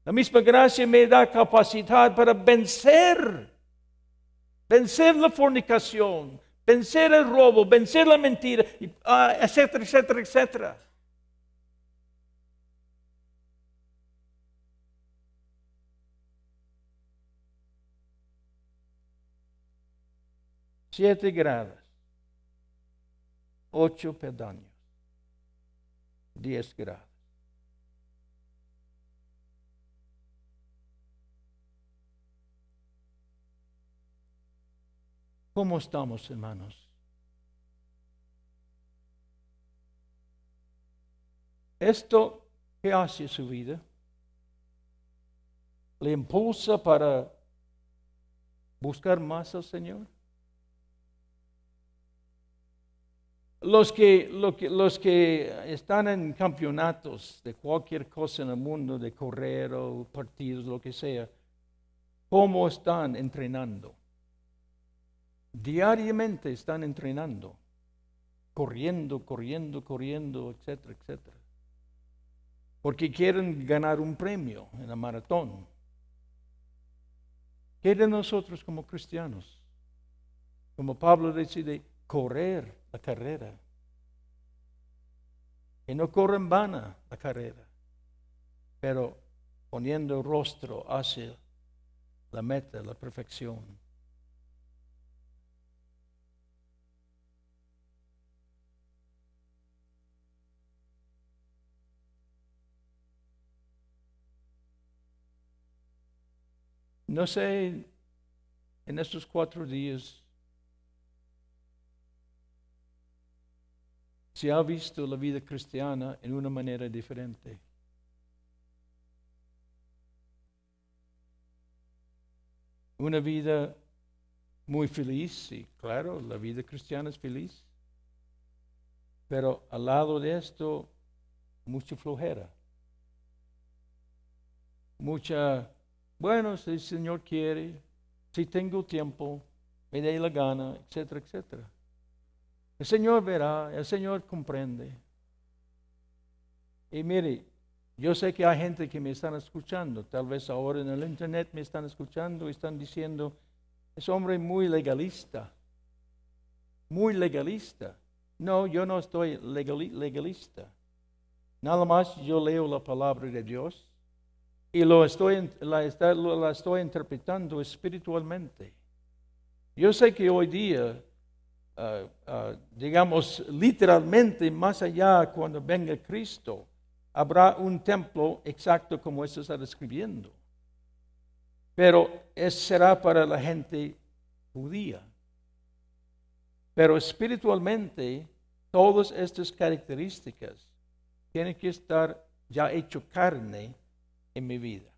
La misma gracia me da capacidad para vencer la fornicación, vencer el robo, vencer la mentira, etcétera, etcétera, etcétera. Siete grados, 8 peldaños, 10 grados. ¿Cómo estamos, hermanos? ¿Esto qué hace su vida? ¿Le impulsa para buscar más al Señor? Los que están en campeonatos de cualquier cosa en el mundo, de correr o partidos, lo que sea, ¿cómo están entrenando? Diariamente están entrenando, corriendo, etcétera, etcétera. Porque quieren ganar un premio en la maratón. ¿Qué de nosotros como cristianos? Como Pablo decide correr la carrera. Que no corra en vana la carrera, pero poniendo el rostro hacia la meta, la perfección. No sé, en estos 4 días, si ha visto la vida cristiana en una manera diferente. Una vida muy feliz, sí, claro, la vida cristiana es feliz. Pero al lado de esto, mucha flojera. Bueno, si el Señor quiere, si tengo tiempo, me dé la gana, etcétera, etcétera. El Señor verá, el Señor comprende. Y mire, yo sé que hay gente que me están escuchando, tal vez ahora en el internet me están escuchando y están diciendo, es hombre muy legalista. Muy legalista. No, yo no estoy legalista. Nada más yo leo la palabra de Dios. Y la estoy interpretando espiritualmente. Yo sé que hoy día digamos, literalmente, más allá cuando venga Cristo, habrá un templo exacto como eso está describiendo. Pero será para la gente judía. Pero espiritualmente, todas estas características tienen que estar ya hecho carne en mi vida.